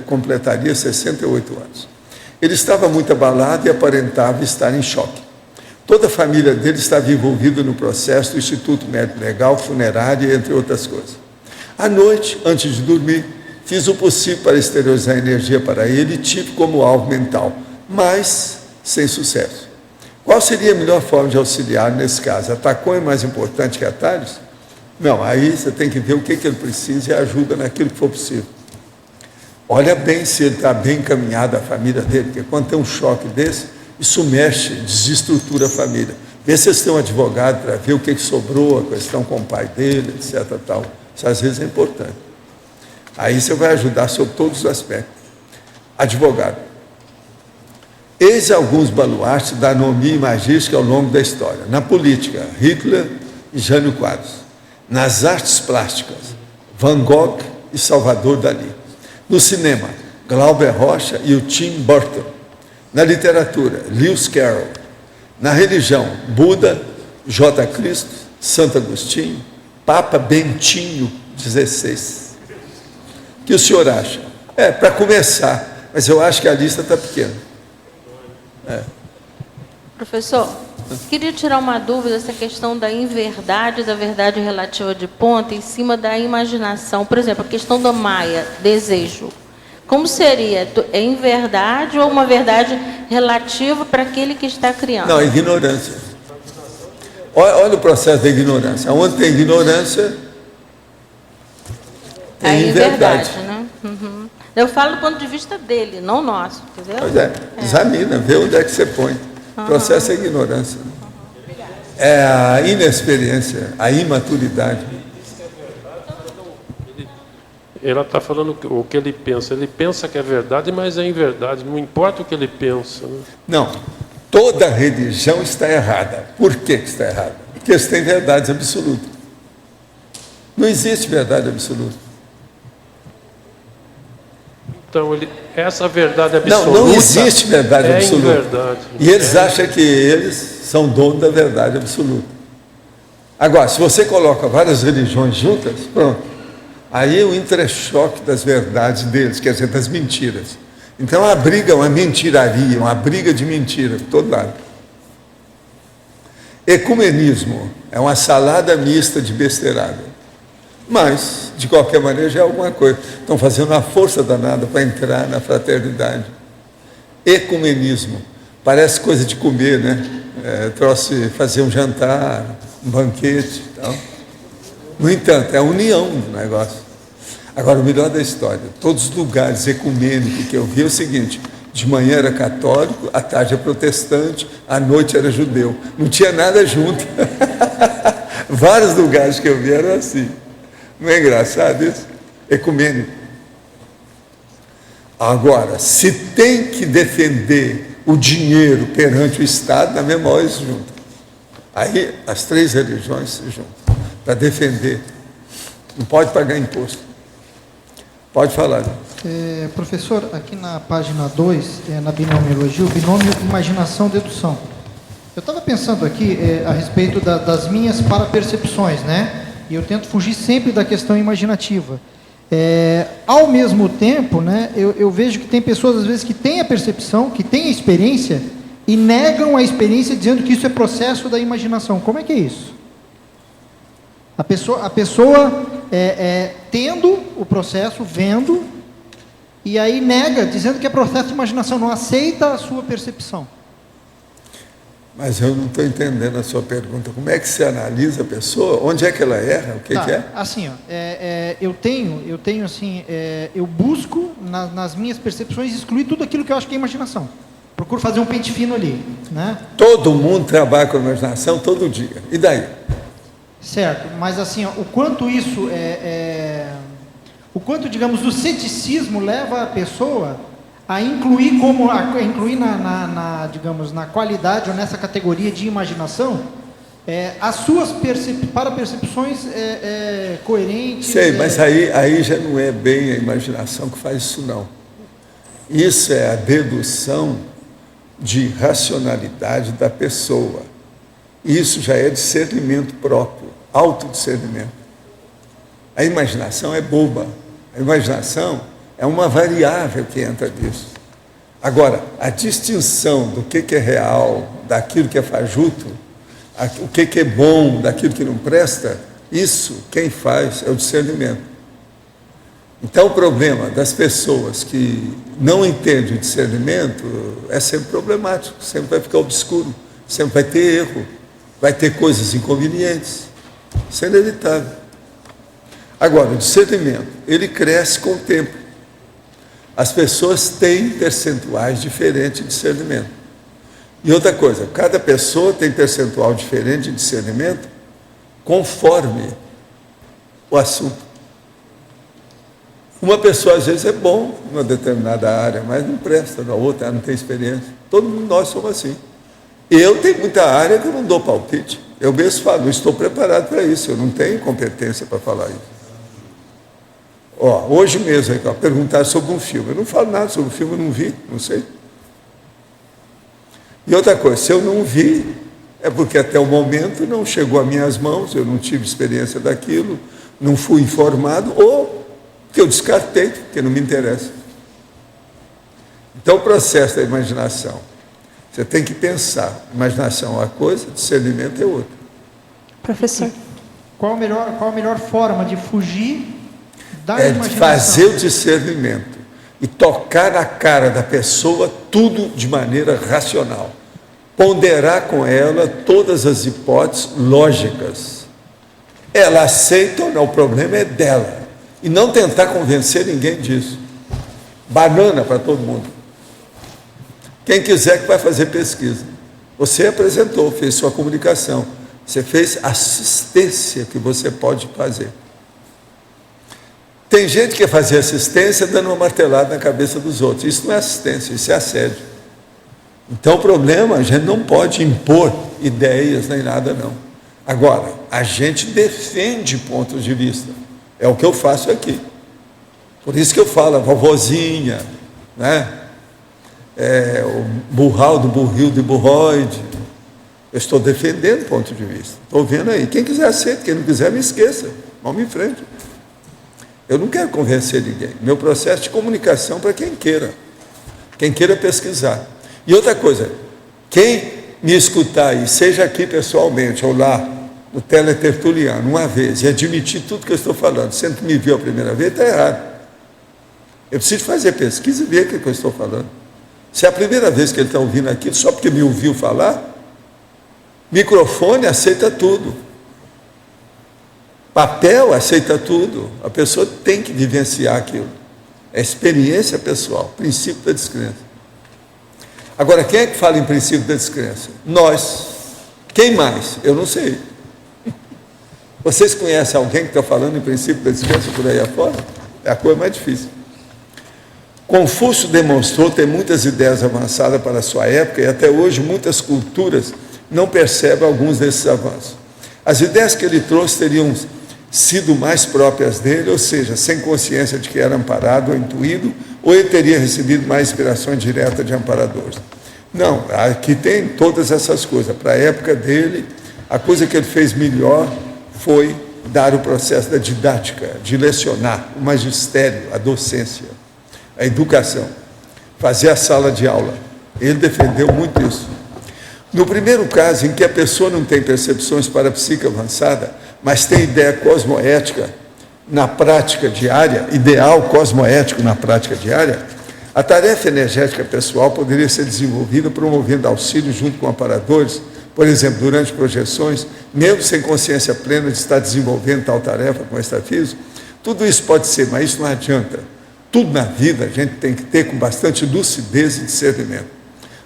completaria 68 anos. Ele estava muito abalado e aparentava estar em choque. Toda a família dele estava envolvida no processo do Instituto Médico Legal, funerária, entre outras coisas. À noite, antes de dormir, fiz o possível para exteriorizar energia para ele e tive como alvo mental, mas sem sucesso. Qual seria a melhor forma de auxiliar nesse caso? Atacão é mais importante que atalhos? Não, aí você tem que ver o que ele precisa e ajuda naquilo que for possível. Olha bem se ele está bem encaminhado, a família dele, porque quando tem um choque desse, isso mexe, desestrutura a família. Vê se eles têm um advogado para ver o que sobrou, a questão com o pai dele, etc. Tal. Isso às vezes é importante. Aí você vai ajudar sobre todos os aspectos. Advogado. Eis alguns baluartes da anomia imagística ao longo da história. Na política, Hitler e Jânio Quadros. Nas artes plásticas, Van Gogh e Salvador Dalí. No cinema, Glauber Rocha e o Tim Burton. Na literatura, Lewis Carroll. Na religião, Buda, J. Cristo, Santo Agostinho, Papa Bentinho XVI. O que o senhor acha? Para começar, mas eu acho que a lista está pequena. Professor, queria tirar uma dúvida, essa questão da inverdade, da verdade relativa de ponta, em cima da imaginação. Por exemplo, a questão da Maia, desejo. Como seria? É inverdade ou uma verdade relativa para aquele que está criando? Não, ignorância. Olha o processo da ignorância. Onde tem ignorância, tem inverdade. Né? Uhum. Eu falo do ponto de vista dele, não nosso, entendeu? Pois é, examina, vê onde é que você põe. O processo é ignorância. É a inexperiência, a imaturidade. Ela está falando o que ele pensa. Ele pensa que é verdade, mas é inverdade. Não importa o que ele pensa. Né? Não, toda religião está errada. Por que está errada? Porque eles têm verdades absolutas. Não existe verdade absoluta. Então, essa verdade absoluta... Não existe verdade absoluta. Inverdade. E eles acham que eles são donos da verdade absoluta. Agora, se você coloca várias religiões juntas, pronto. Aí o entrechoque das verdades deles, quer dizer, das mentiras. Então, a briga é uma mentiraria, uma briga de mentira, por todo lado. Ecumenismo é uma salada mista de besteirada. Mas, de qualquer maneira, já é alguma coisa. Estão fazendo uma força danada para entrar na fraternidade. Ecumenismo. Parece coisa de comer, né? Trouxe fazer um jantar, um banquete e tal. No entanto, é a união do negócio. Agora, o melhor da história, todos os lugares ecumênicos que eu vi é o seguinte: de manhã era católico, à tarde era protestante, à noite era judeu. Não tinha nada junto. Vários lugares que eu vi eram assim. Não é engraçado isso? Ecumênico. Agora, se tem que defender o dinheiro perante o Estado, na mesma hora eles se juntam. Aí as três religiões se juntam para defender. Não pode pagar imposto. Pode falar. Professor, aqui na página 2, na binomiologia, o binômio imaginação-dedução. Eu estava pensando aqui a respeito das minhas parapercepções, né? E eu tento fugir sempre da questão imaginativa. Ao mesmo tempo, né, eu vejo que tem pessoas, às vezes, que têm a percepção, que têm a experiência, e negam a experiência dizendo que isso é processo da imaginação. Como é que é isso? A pessoa tendo o processo, vendo, e aí nega, dizendo que é processo de imaginação, não aceita a sua percepção. Mas eu não estou entendendo a sua pergunta. Como é que se analisa a pessoa? Onde é que ela erra? O que é? Assim, ó, eu tenho assim, eu busco nas minhas percepções excluir tudo aquilo que eu acho que é imaginação. Procuro fazer um pente fino ali, né? Todo mundo trabalha com a imaginação todo dia. E daí? Certo, mas assim, ó, o quanto isso o quanto, digamos, o ceticismo leva a pessoa a incluir digamos, na qualidade ou nessa categoria de imaginação as suas parapercepções coerentes. Sei, mas aí já não é bem a imaginação que faz isso, não. Isso é a dedução de racionalidade da pessoa. Isso já é discernimento próprio, autodiscernimento. A imaginação é boba. A imaginação é uma variável que entra nisso. Agora, a distinção do que é real, daquilo que é fajuto, o que é bom, daquilo que não presta, isso quem faz é o discernimento. Então, o problema das pessoas que não entendem o discernimento é sempre problemático, sempre vai ficar obscuro, sempre vai ter erro, vai ter coisas inconvenientes. Isso é inevitável. Agora, o discernimento, ele cresce com o tempo. As pessoas têm percentuais diferentes de discernimento. E outra coisa, cada pessoa tem percentual diferente de discernimento conforme o assunto. Uma pessoa, às vezes, é bom em uma determinada área, mas não presta na outra, ela não tem experiência. Todo mundo, nós somos assim. Eu tenho muita área que eu não dou palpite. Eu mesmo falo, não estou preparado para isso, eu não tenho competência para falar isso. Hoje mesmo, perguntar sobre um filme. Eu não falo nada sobre o filme, eu não vi, não sei. E outra coisa, se eu não vi, é porque até o momento não chegou às minhas mãos, eu não tive experiência daquilo, não fui informado, ou que eu descartei, porque não me interessa. Então, o processo da imaginação, você tem que pensar. Imaginação é uma coisa, discernimento é outra. Professor, qual a melhor forma de fugir da imaginação? Fazer o discernimento e tocar na cara da pessoa tudo de maneira racional. ponderar com ela todas as hipóteses lógicas. Ela aceita ou não, o problema é dela. E não tentar convencer ninguém disso. Banana para todo mundo. Quem quiser que vai fazer pesquisa. Você apresentou, fez sua comunicação. Você fez assistência que você pode fazer. Tem gente que quer fazer assistência dando uma martelada na cabeça dos outros. Isso não é assistência, isso é assédio. Então o problema, a gente não pode impor ideias nem nada não. Agora, a gente defende pontos de vista. É o que eu faço aqui. Por isso que eu falo, a vovozinha, né? O burral do burril de burroide. Eu estou defendendo ponto de vista. Estou vendo aí. Quem quiser aceita, quem não quiser me esqueça. Vamos em frente. Eu não quero convencer ninguém. Meu processo de comunicação para quem queira pesquisar. E outra coisa, quem me escutar aí, seja aqui pessoalmente ou lá, no teletertuliano, uma vez, e admitir tudo que eu estou falando, sendo que me viu a primeira vez, está errado. Eu preciso fazer pesquisa e ver o que eu estou falando. Se é a primeira vez que ele está ouvindo aquilo, só porque me ouviu falar, microfone aceita tudo. Papel aceita tudo. A pessoa tem que vivenciar aquilo. É experiência pessoal, princípio da descrença. Agora, quem é que fala em princípio da descrença? Nós. Quem mais? Eu não sei. Vocês conhecem alguém que está falando em princípio da descrença por aí afora? É a coisa mais difícil. Confúcio demonstrou ter muitas ideias avançadas para a sua época e até hoje muitas culturas não percebem alguns desses avanços. As ideias que ele trouxe teriam sido mais próprias dele, ou seja, sem consciência de que era amparado ou intuído, ou ele teria recebido mais inspirações diretas de amparadores. Não, aqui tem todas essas coisas. Para a época dele, a coisa que ele fez melhor foi dar o processo da didática, de lecionar, o magistério, a docência, a educação, fazer a sala de aula. Ele defendeu muito isso. No primeiro caso, em que a pessoa não tem percepções para a psique avançada, mas tem ideia cosmoética na prática diária, ideal cosmoético na prática diária, a tarefa energética pessoal poderia ser desenvolvida promovendo auxílio junto com amparadores, por exemplo, durante projeções, mesmo sem consciência plena de estar desenvolvendo tal tarefa com extrafísico. Tudo isso pode ser, mas isso não adianta. Tudo na vida a gente tem que ter com bastante lucidez e discernimento.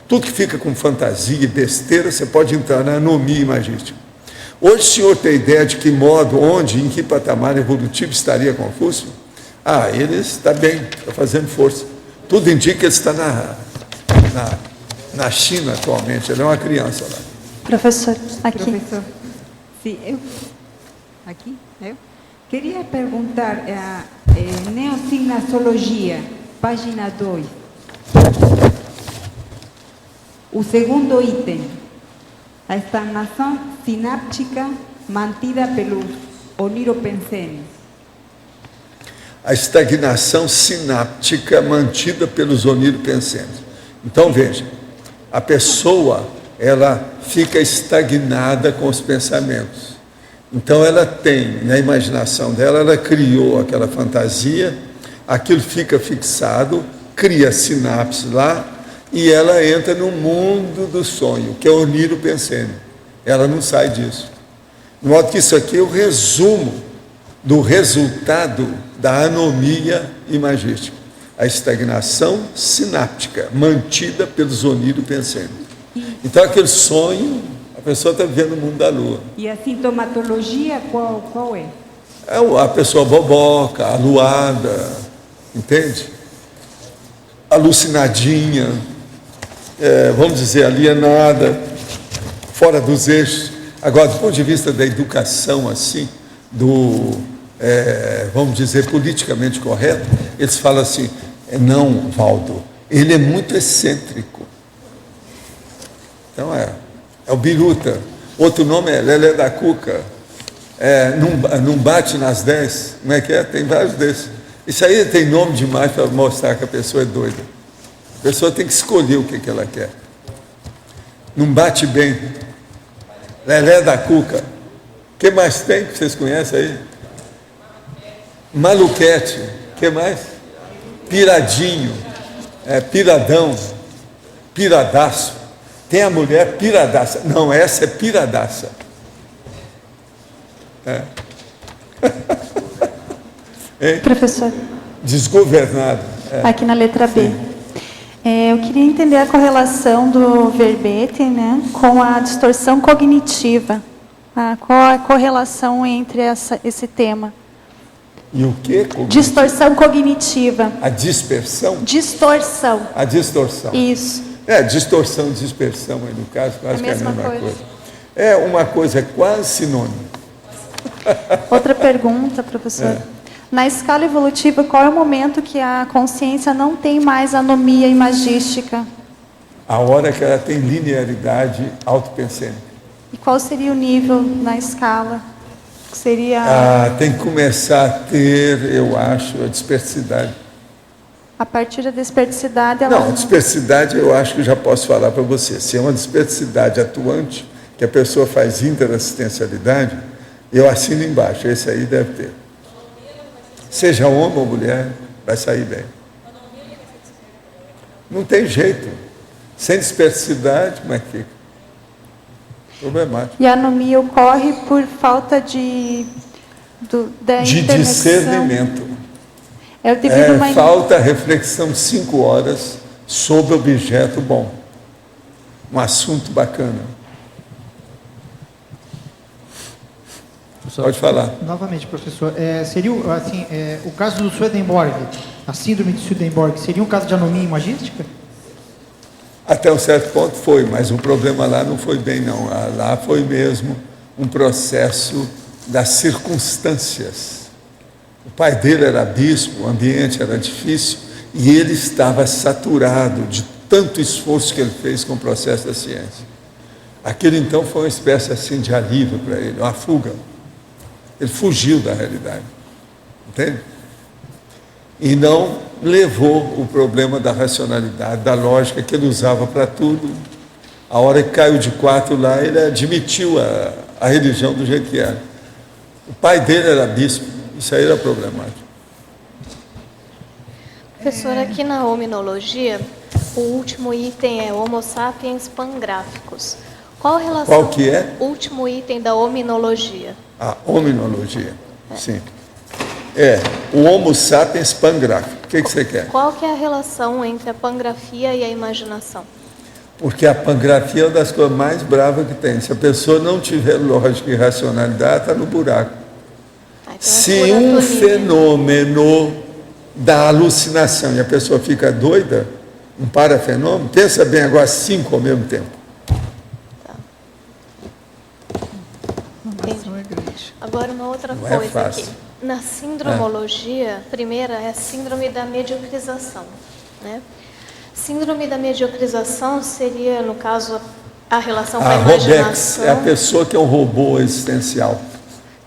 Tudo que fica com fantasia e besteira, você pode entrar na anomia imagística. Hoje o senhor tem ideia de que modo, onde, em que patamar evolutivo estaria Confúcio? Ele está bem, está fazendo força. Tudo indica que ele está na China atualmente, ele é uma criança lá. Professor, aqui. Professor, sim, eu queria perguntar, neosinasologia, página 2. O segundo item, a estagnação sináptica mantida pelos oniropensênios. A estagnação sináptica mantida pelos oniropensênios. Então, veja, a pessoa, ela fica estagnada com os pensamentos. Então, ela tem, na imaginação dela, ela criou aquela fantasia, aquilo fica fixado, cria sinapse lá, e ela entra no mundo do sonho, que é o oniropensênio. Ela não sai disso. De modo que isso aqui é o resumo do resultado da anomia imagística. A estagnação sináptica, mantida pelos oniropensênios. Então, aquele sonho, a pessoa está vivendo no mundo da lua. E a sintomatologia, qual é? É a pessoa boboca, aluada, entende? Alucinadinha, vamos dizer, alienada, fora dos eixos. Agora, do ponto de vista da educação, assim, vamos dizer, politicamente correto, eles falam assim, não, Valdo, ele é muito excêntrico. Então, é o biruta. Outro nome é Lelé da Cuca. Não bate nas 10, como é que é? Tem vários desses. Isso aí tem nome demais para mostrar que a pessoa é doida. A pessoa tem que escolher o que ela quer. Não bate bem. Lelé da Cuca. O que mais tem que vocês conhecem aí? Maluquete. O que mais? Piradinho. Piradão. Piradaço. Tem a mulher piradaça. Não, essa é piradaça. Professor, desgovernado. aqui na letra B. Eu queria entender a correlação do verbete, né, com a distorção cognitiva. Qual a correlação entre esse tema? E o que? Distorção cognitiva. A dispersão? Distorção. A distorção. Isso. Distorção e dispersão, aí no caso, quase que é a mesma coisa. É uma coisa quase sinônima. Outra pergunta, professor. Na escala evolutiva, qual é o momento que a consciência não tem mais anomia imagística? A hora que ela tem linearidade autopensênica. E qual seria o nível na escala? Seria... tem que começar a ter, eu acho, a dispersidade. A partir da dispersidade... Ela... Não, a dispersidade eu acho que já posso falar para você. Se é uma dispersidade atuante, que a pessoa faz interassistencialidade, eu assino embaixo, esse aí deve ter. Seja homem ou mulher, vai sair bem. Não tem jeito. Sem dispersidade, como é que fica? Problemático. E a anomia ocorre por falta de discernimento. Falta reflexão de 5 horas sobre objeto bom. Um assunto bacana. Pode falar. Novamente, professor. Seria assim, o caso do Swedenborg, a síndrome de Swedenborg, seria um caso de anomia imagística? Até um certo ponto foi, mas o problema lá não foi bem, não. Lá foi mesmo um processo das circunstâncias. O pai dele era bispo, o ambiente era difícil, e ele estava saturado de tanto esforço que ele fez com o processo da ciência. Aquilo, então, foi uma espécie assim de alívio para ele, uma fuga. Ele fugiu da realidade. Entende? E não levou o problema da racionalidade, da lógica que ele usava para tudo. A hora que caiu de 4 lá, ele admitiu a religião do jeito que era. O pai dele era bispo, isso aí era problemático. Professor, aqui na hominologia, o último item é Homo sapiens pangráficos. Qual a relação? Qual que é? O último item da hominologia. A hominologia, sim. O Homo sapiens pangráfico. O que você quer? Qual que é a relação entre a pangrafia e a imaginação? Porque a pangrafia é uma das coisas mais bravas que tem. Se a pessoa não tiver lógica e racionalidade, está no buraco. Então se um fenômeno da alucinação e a pessoa fica doida, um parafenômeno, pensa bem agora 5 ao mesmo tempo. Agora uma outra coisa aqui. Na sindromologia, primeira é a síndrome da mediocrização, né? Síndrome da mediocrização seria, no caso, a relação com a imaginação. Robex é a pessoa que é um robô existencial.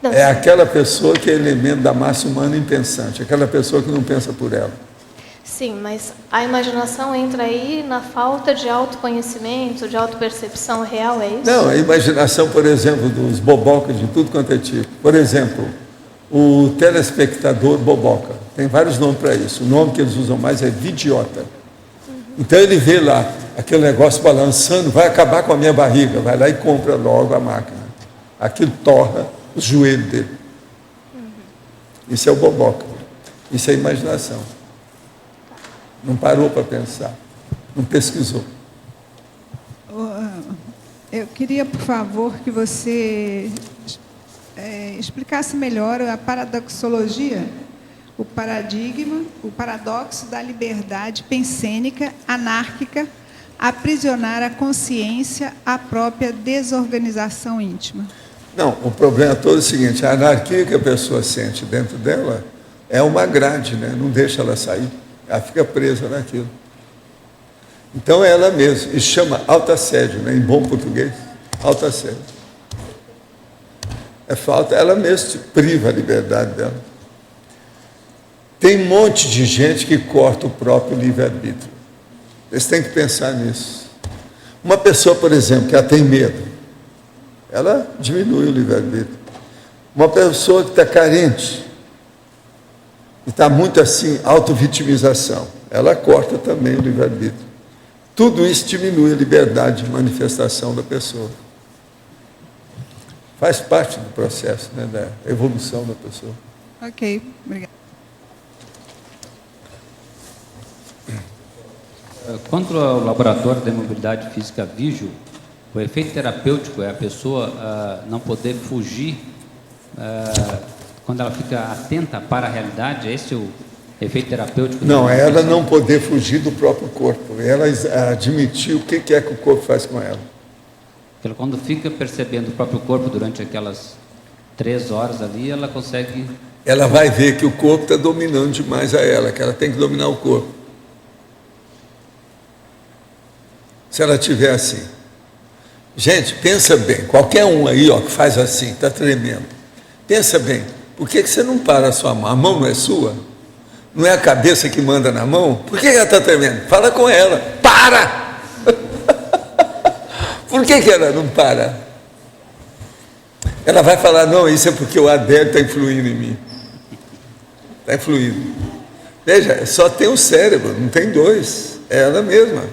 Não, é aquela pessoa que é elemento da massa humana impensante, aquela pessoa que não pensa por ela. Sim, mas a imaginação entra aí na falta de autoconhecimento, de autopercepção real, é isso? Não, a imaginação, por exemplo, dos bobocas de tudo quanto é tipo. Por exemplo, o telespectador boboca. Tem vários nomes para isso. O nome que eles usam mais é vidiota. Então ele vê lá aquele negócio balançando, vai acabar com a minha barriga, vai lá e compra logo a máquina. Aquilo torra os joelhos dele. Isso é o boboca. Isso é a imaginação. Não parou para pensar, não pesquisou. Eu queria, por favor, que você explicasse melhor a paradoxologia, o paradigma, o paradoxo da liberdade pensênica, anárquica, aprisionar a consciência à própria desorganização íntima. Não, o problema todo é o seguinte, a anarquia que a pessoa sente dentro dela é uma grade, né? Não deixa ela sair. Ela fica presa naquilo. Então é ela mesma, e chama autoassédio, né? Em bom português, autoassédio. É falta, ela mesma se priva a liberdade dela. Tem um monte de gente que corta o próprio livre-arbítrio. Eles têm que pensar nisso. Uma pessoa, por exemplo, que ela tem medo, ela diminui o livre-arbítrio. Uma pessoa que está carente, e está muito assim, autovitimização, ela corta também o livre-arbítrio. Tudo isso diminui a liberdade de manifestação da pessoa. Faz parte do processo, né, da evolução da pessoa. Ok, obrigada. Quanto ao laboratório da mobilidade física Vigio, o efeito terapêutico é a pessoa não poder fugir quando ela fica atenta para a realidade. Esse é o efeito terapêutico? Não, é ela não poder fugir do próprio corpo. Ela admitir o que é que o corpo faz com ela. Ela, quando fica percebendo o próprio corpo durante aquelas 3 horas ali, ela consegue... Ela vai ver que o corpo está dominando demais a ela, que ela tem que dominar o corpo. Se ela estiver assim. Gente, pensa bem, qualquer um aí que faz assim, está tremendo. Pensa bem, por que você não para a sua mão? A mão não é sua? Não é a cabeça que manda na mão? Por que ela está tremendo? Fala com ela, para! Por que ela não para? Ela vai falar, não, isso é porque o Adélio está influindo em mim. Está influindo. Veja, só tem um cérebro, não tem 2. É ela mesma.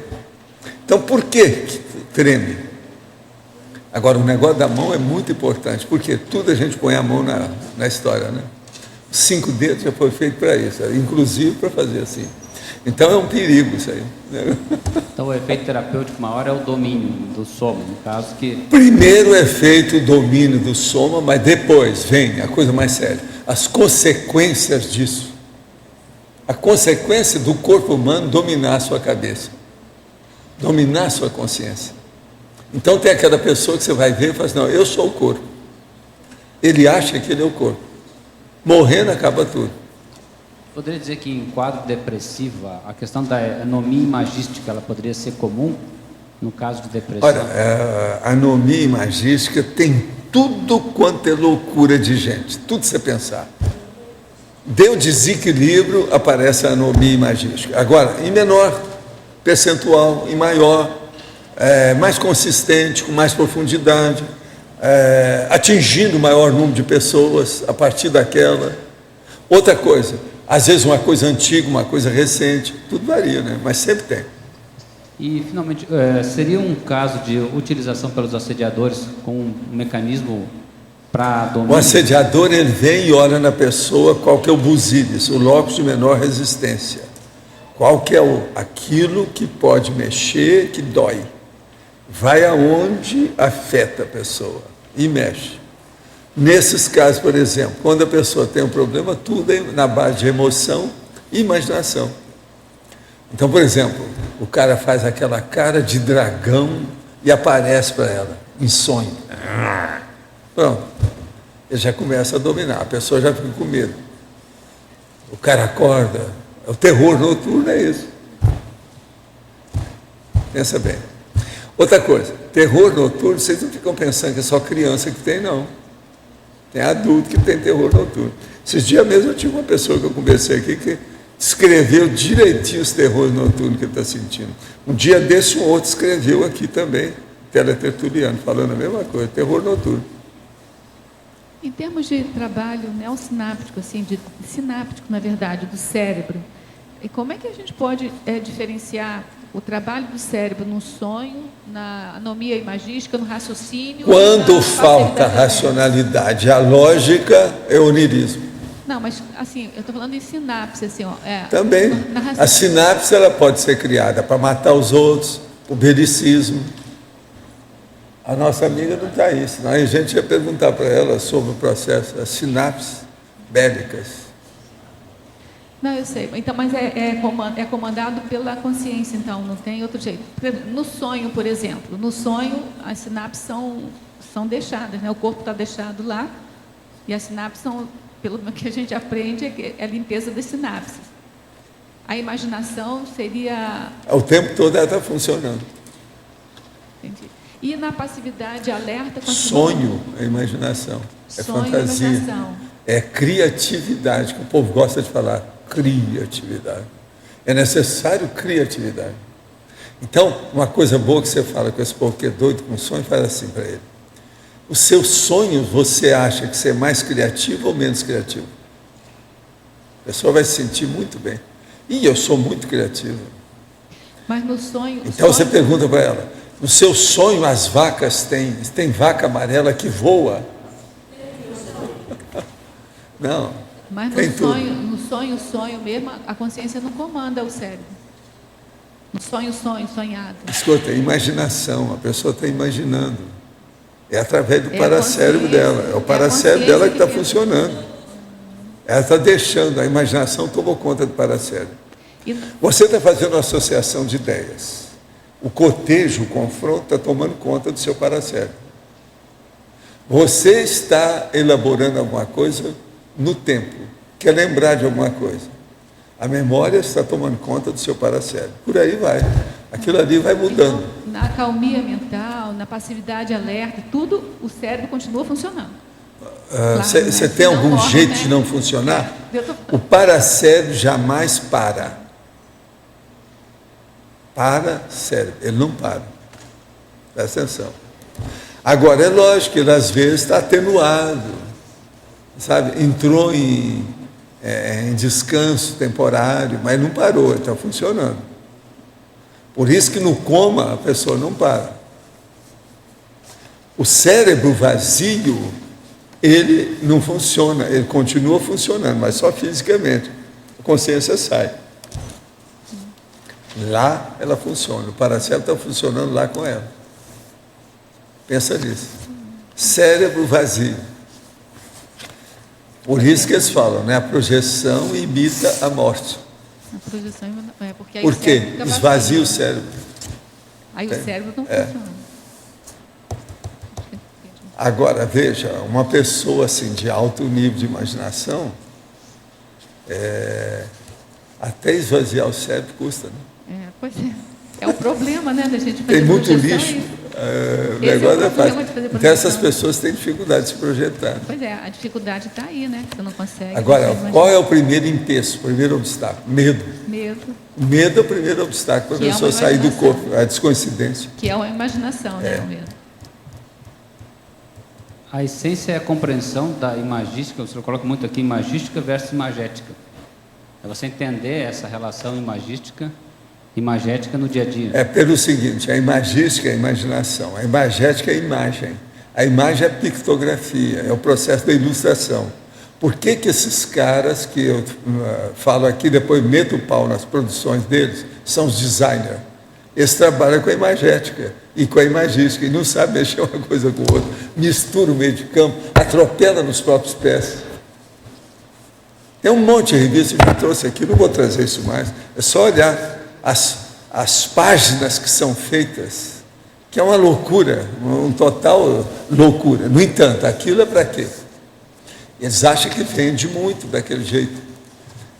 Então, por que treme? Agora, o negócio da mão é muito importante, porque tudo a gente põe a mão na história, né? 5 dedos já foi feito para isso, inclusive para fazer assim. Então, é um perigo isso aí. Né? Então, o efeito terapêutico maior é o domínio do soma, no caso que... Primeiro é feito o domínio do soma, mas depois vem a coisa mais séria, as consequências disso. A consequência do corpo humano dominar a sua cabeça, dominar a sua consciência. Então tem aquela pessoa que você vai ver e fala assim, não, eu sou o corpo. Ele acha que ele é o corpo. Morrendo acaba tudo. Poderia dizer que em quadro depressivo, a questão da anomia imagística, ela poderia ser comum no caso de depressão? Olha, a anomia imagística tem tudo quanto é loucura de gente, tudo você pensar. Deu desequilíbrio, aparece a anomia imagística. Agora, em menor percentual, em maior, mais consistente, com mais profundidade, atingindo o maior número de pessoas a partir daquela. Outra coisa, às vezes uma coisa antiga, uma coisa recente, tudo varia, né? Mas sempre tem. E, finalmente, seria um caso de utilização pelos assediadores com um mecanismo para domínio? O assediador, ele vem e olha na pessoa qual que é o busílis, o locus de menor resistência. Qual que é aquilo que pode mexer, que dói. Vai aonde afeta a pessoa e mexe. Nesses casos, por exemplo, quando a pessoa tem um problema, tudo é na base de emoção e imaginação. Então, por exemplo, o cara faz aquela cara de dragão e aparece para ela, em sonho. Pronto, ele já começa a dominar, a pessoa já fica com medo. O cara acorda, o terror noturno é isso. Pensa bem. Outra coisa, terror noturno, vocês não ficam pensando que é só criança que tem, não. Tem adulto que tem terror noturno. Esses dias mesmo eu tive uma pessoa que eu conversei aqui que escreveu direitinho os terrores noturnos que ele está sentindo. Um dia desse, um outro escreveu aqui também, teletertuliano, falando a mesma coisa, terror noturno. Em termos de trabalho neossináptico, assim, sináptico, na verdade, do cérebro, e como é que a gente pode diferenciar o trabalho do cérebro no sonho, na anomia imagística, no raciocínio? Quando falta racionalidade, a lógica é onirismo. Não, mas assim, eu estou falando em sinapse, assim, ó. Também. A sinapse ela pode ser criada para matar os outros, o belicismo. A nossa amiga não está aí, senão a gente ia perguntar para ela sobre o processo, as sinapses bélicas. Não, eu sei. Então, mas é comandado pela consciência, então, não tem outro jeito. No sonho, por exemplo, no sonho as sinapses são deixadas, né? O corpo está deixado lá e as sinapses são, pelo que a gente aprende, é a limpeza das sinapses. A imaginação seria... O tempo todo ela está funcionando. Entendi. E na passividade alerta... Sonho é imaginação, é sonho, fantasia, imaginação. É criatividade, que o povo gosta de falar. Criatividade. É necessário criatividade. Então, uma coisa boa que você fala com esse povo que é doido com sonho, faz assim para ele. Os seus sonhos, você acha que você é mais criativo ou menos criativo? A pessoa vai se sentir muito bem. E eu sou muito criativo. Mas no sonho... Então você pergunta para ela, no seu sonho as vacas tem vaca amarela que voa? Não. Mas no sonho mesmo, a consciência não comanda o cérebro. No sonhado. Escuta, imaginação, a pessoa está imaginando. É através do paracérebro dela. É o paracérebro dela que está funcionando. Ela está deixando, a imaginação tomou conta do paracérebro. Você está fazendo uma associação de ideias. O cotejo, o confronto, está tomando conta do seu paracérebro. Você está elaborando alguma coisa no tempo. Quer lembrar de alguma coisa. A memória está tomando conta do seu paracérebro. Por aí vai. Aquilo ali vai mudando. Então, na acalmia mental, na passividade alerta, tudo, o cérebro continua funcionando. Você tem algum jeito de não funcionar? O paracérebro jamais para. Paracérebro, ele não para. Presta atenção. Agora, é lógico que ele às vezes está atenuado, sabe? Entrou em descanso temporário, mas não parou, ele está funcionando. Por isso que no coma a pessoa não para. O cérebro vazio, ele não funciona, ele continua funcionando, mas só fisicamente. A consciência sai. Lá ela funciona, o paracérebro está funcionando lá com ela. Pensa nisso. Cérebro vazio. Por isso que eles falam, né? A projeção imita a morte. A projeção porque aí Por quê? Esvazia o cérebro. Aí o cérebro não funciona. Agora, veja, uma pessoa assim, de alto nível de imaginação, até esvaziar o cérebro custa, né? Pois é. É o problema, né, da gente fazer tem muito projeção lixo. O negócio é fácil. Então essas pessoas têm dificuldade de se projetar. Pois é, a dificuldade está aí, né? Você não consegue. Agora, qual é o primeiro empeço, o primeiro obstáculo? Medo. Medo é o primeiro obstáculo para a pessoa sair do corpo, a descoincidência. Que é uma imaginação, né? O medo. A essência é a compreensão da imagística, você coloca muito aqui, imagística versus imagética. É você entender essa relação imagística imagética no dia a dia. É pelo seguinte, a imagística é a imaginação, a imagética é a imagem. A imagem é a pictografia, é o processo da ilustração. Por que esses caras que eu falo aqui, depois meto o pau nas produções deles, são os designers? Eles trabalham com a imagética e com a imagística e não sabem mexer uma coisa com outra. Mistura o meio de campo, atropela nos próprios pés. Tem um monte de revista que eu trouxe aqui, não vou trazer isso mais, é só olhar as páginas que são feitas, que é uma loucura, um total loucura. No entanto, aquilo é para quê? Eles acham que vende muito daquele jeito,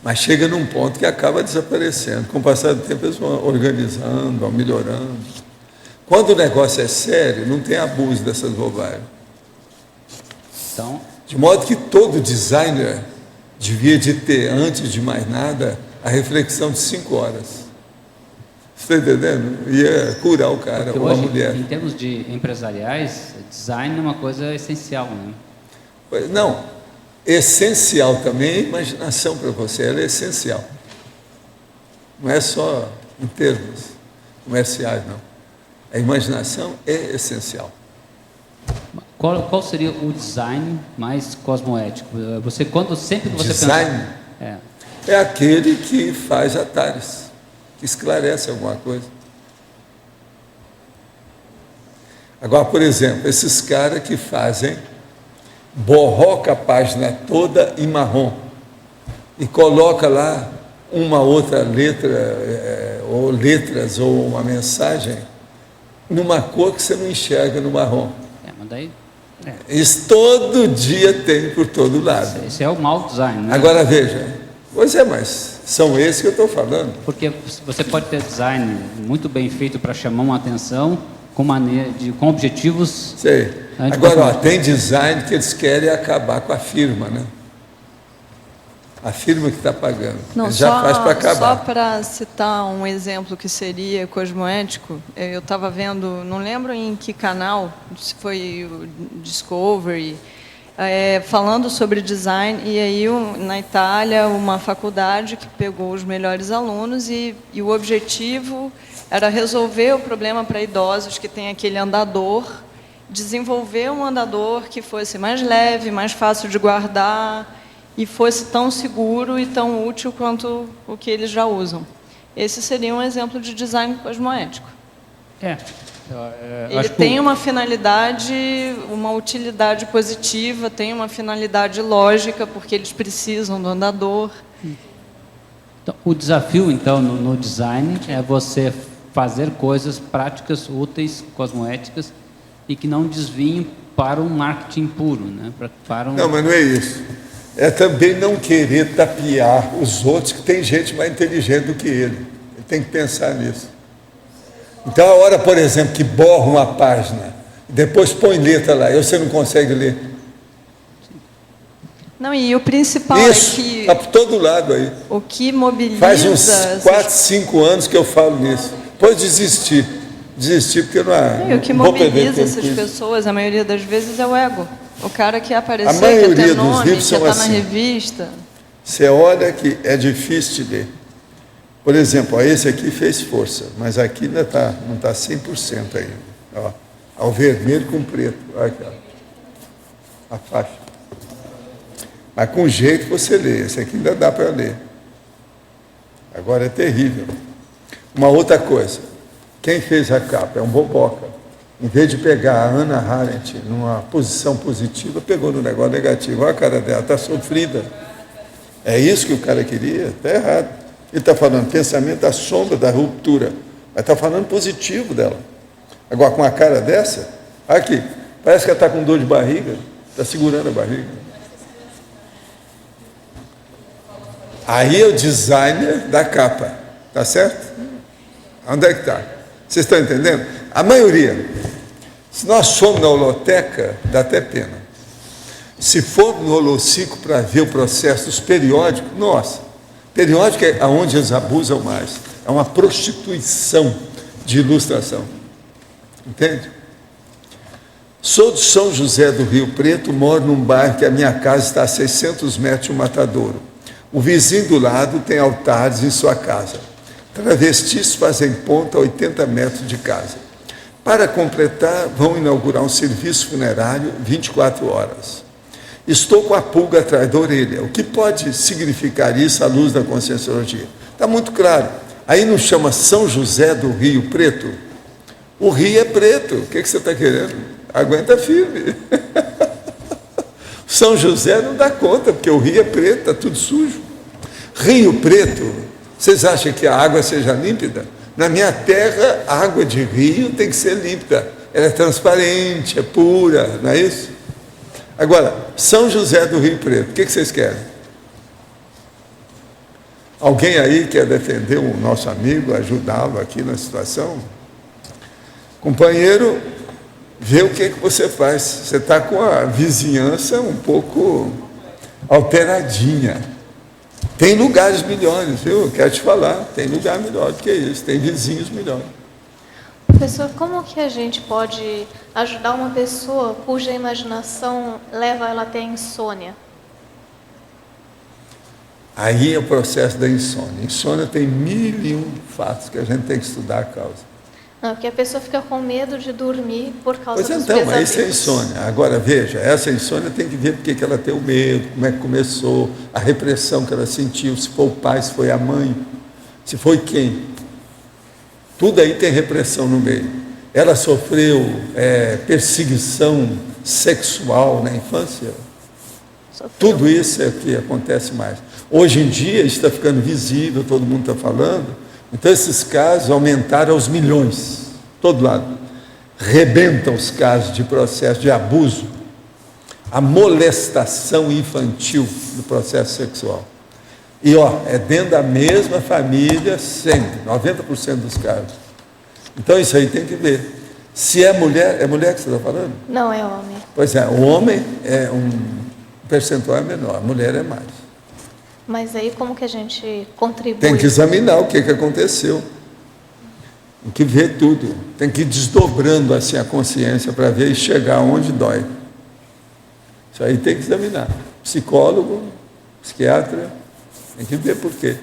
mas chega num ponto que acaba desaparecendo. Com o passar do tempo, eles vão organizando, vão melhorando. Quando o negócio é sério, não tem abuso dessas bobagens. Então, de modo que todo designer devia de ter, antes de mais nada, a reflexão de 5 horas. Você está entendendo? Ia curar o cara ou a mulher. Em termos de empresariais, design é uma coisa essencial, né? Não, essencial também é a imaginação para você, ela é essencial. Não é só em termos comerciais, não. A imaginação é essencial. Qual seria o design mais cosmoético? Sempre que você design pensa... é aquele que faz atalhos, que esclarece alguma coisa. Agora, por exemplo, esses caras que fazem, borroca a página toda em marrom e coloca lá uma outra letra, ou letras, ou uma mensagem, numa cor que você não enxerga no marrom. Mas daí... Isso todo dia tem por todo lado. Esse é o mau design, né? Agora veja, pois é, mas são esses que eu estou falando. Porque você pode ter design muito bem feito para chamar uma atenção com objetivos... Sei. Agora, tem design que eles querem acabar com a firma, né? A firma que está pagando. Não, ele já faz para acabar. Só para citar um exemplo que seria cosmoético, eu estava vendo, não lembro em que canal, se foi o Discovery, falando sobre design, e aí na Itália uma faculdade que pegou os melhores alunos e o objetivo era resolver o problema para idosos que tem aquele andador, desenvolver um andador que fosse mais leve, mais fácil de guardar e fosse tão seguro e tão útil quanto o que eles já usam. Esse seria um exemplo de design cosmoético. Ele tem uma finalidade, uma utilidade positiva, tem uma finalidade lógica, porque eles precisam do andador. Então, o desafio, então, no design é você fazer coisas práticas, úteis, cosmoéticas, e que não desviem para um marketing puro, né? Não, mas não é isso. É também não querer tapear os outros, que tem gente mais inteligente do que ele. Ele tem que pensar nisso. Então, a hora, por exemplo, que borra uma página, depois põe letra lá, e você não consegue ler. Não, e o principal isso, é que... está por todo lado aí. O que mobiliza... Faz uns 4, 5 anos que eu falo nisso. Depois desisti porque não é... E o que mobiliza essas pessoas, a maioria das vezes, é o ego. O cara que apareceu, a maioria quer ter dos nome, livros quer são estar na assim. revista. Você olha que é difícil de ler. Por exemplo, ó, esse aqui fez força, mas aqui ainda não está 100% ainda. Ó, ao vermelho com preto. Olha aqui, ó, a faixa. Mas com jeito você lê. Esse aqui ainda dá para ler. Agora é terrível. Uma outra coisa. Quem fez a capa é um boboca. Em vez de pegar a Hannah Arendt numa posição positiva, pegou no negócio negativo. Olha a cara dela, está sofrida. É isso que o cara queria? Está errado. Ele está falando pensamento da sombra, da ruptura. Mas está falando positivo dela. Agora, com a cara dessa, aqui, parece que ela está com dor de barriga, está segurando a barriga. Aí é o designer da capa, tá certo? Onde é que está? Vocês estão entendendo? A maioria, se nós formos na holoteca, dá até pena. Se for no holocico para ver o processo dos periódicos, nossa, periódico é onde eles abusam mais. É uma prostituição de ilustração. Entende? Sou de São José do Rio Preto, moro num bairro que a minha casa está a 600 metros de um matadouro. O vizinho do lado tem altares em sua casa. Travestis fazem ponta a 80 metros de casa. Para completar, vão inaugurar um serviço funerário 24 horas. Estou com a pulga atrás da orelha. O que pode significar isso à luz da conscienciologia? Está muito claro. Aí não chama São José do Rio Preto? O rio é preto. O que você está querendo? Aguenta firme. São José não dá conta, porque o rio é preto, está tudo sujo. Rio Preto, vocês acham que a água seja límpida? Na minha terra, a água de rio tem que ser límpida. Ela é transparente, é pura, não é isso? Agora, São José do Rio Preto, o que vocês querem? Alguém aí quer defender o nosso amigo, ajudá-lo aqui na situação? Companheiro, vê o que você faz. Você está com a vizinhança um pouco alteradinha. Tem lugares melhores, viu? Quero te falar, tem lugar melhor do que isso, tem vizinhos melhores. Professor, como que a gente pode ajudar uma pessoa cuja imaginação leva ela a ter insônia? Aí é o processo da insônia. Insônia tem 1001 fatos que a gente tem que estudar a causa. Não, porque a pessoa fica com medo de dormir por causa dos então, pesadelos. mas isso é insônia. Agora, veja, essa insônia tem que ver porque que ela tem o medo, como é que começou, a repressão que ela sentiu, se foi o pai, se foi a mãe, se foi quem. Tudo aí tem repressão no meio. Ela sofreu perseguição sexual na infância. Tudo isso é o que acontece mais. Hoje em dia, isso está ficando visível, todo mundo está falando. Então, esses casos aumentaram aos milhões, todo lado. Rebentam os casos de processo de abuso, a molestação infantil do processo sexual. E, é dentro da mesma família, sempre, 90% dos casos. Então, isso aí tem que ver. Se é mulher que você está falando? Não, é homem. Pois é, o homem é um percentual menor, a mulher é mais. Mas aí como que a gente contribui? Tem que examinar o que aconteceu. Tem que ver tudo. Tem que ir desdobrando assim a consciência para ver e chegar onde dói. Isso aí tem que examinar. Psicólogo, psiquiatra, tem que ver por quê.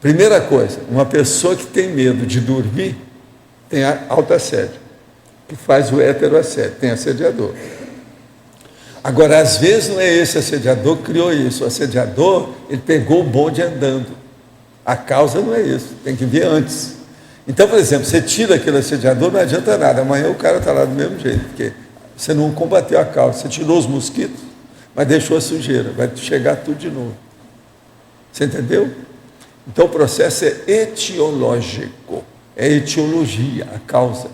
Primeira coisa, uma pessoa que tem medo de dormir tem autoassédio, que faz o heteroassédio, tem assediador. Agora, às vezes não é esse assediador que criou isso. O assediador, ele pegou o bonde andando. A causa não é isso, tem que ver antes. Então, por exemplo, você tira aquele assediador, não adianta nada. Amanhã o cara está lá do mesmo jeito, porque você não combateu a causa. Você tirou os mosquitos, mas deixou a sujeira. Vai chegar tudo de novo. Você entendeu? Então, o processo é etiológico. É etiologia, a causa.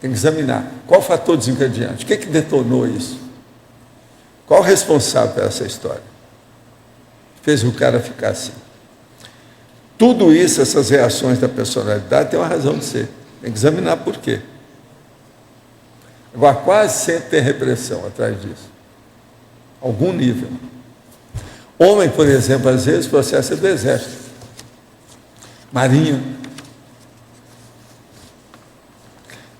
Tem que examinar. Qual o fator desencadeante? O que detonou isso? Qual o responsável por essa história? Fez o cara ficar assim. Tudo isso, essas reações da personalidade, tem uma razão de ser. Tem que examinar por quê. Agora, quase sempre tem repressão atrás disso. Algum nível. Homem, por exemplo, às vezes, o processo é do exército. Marinha.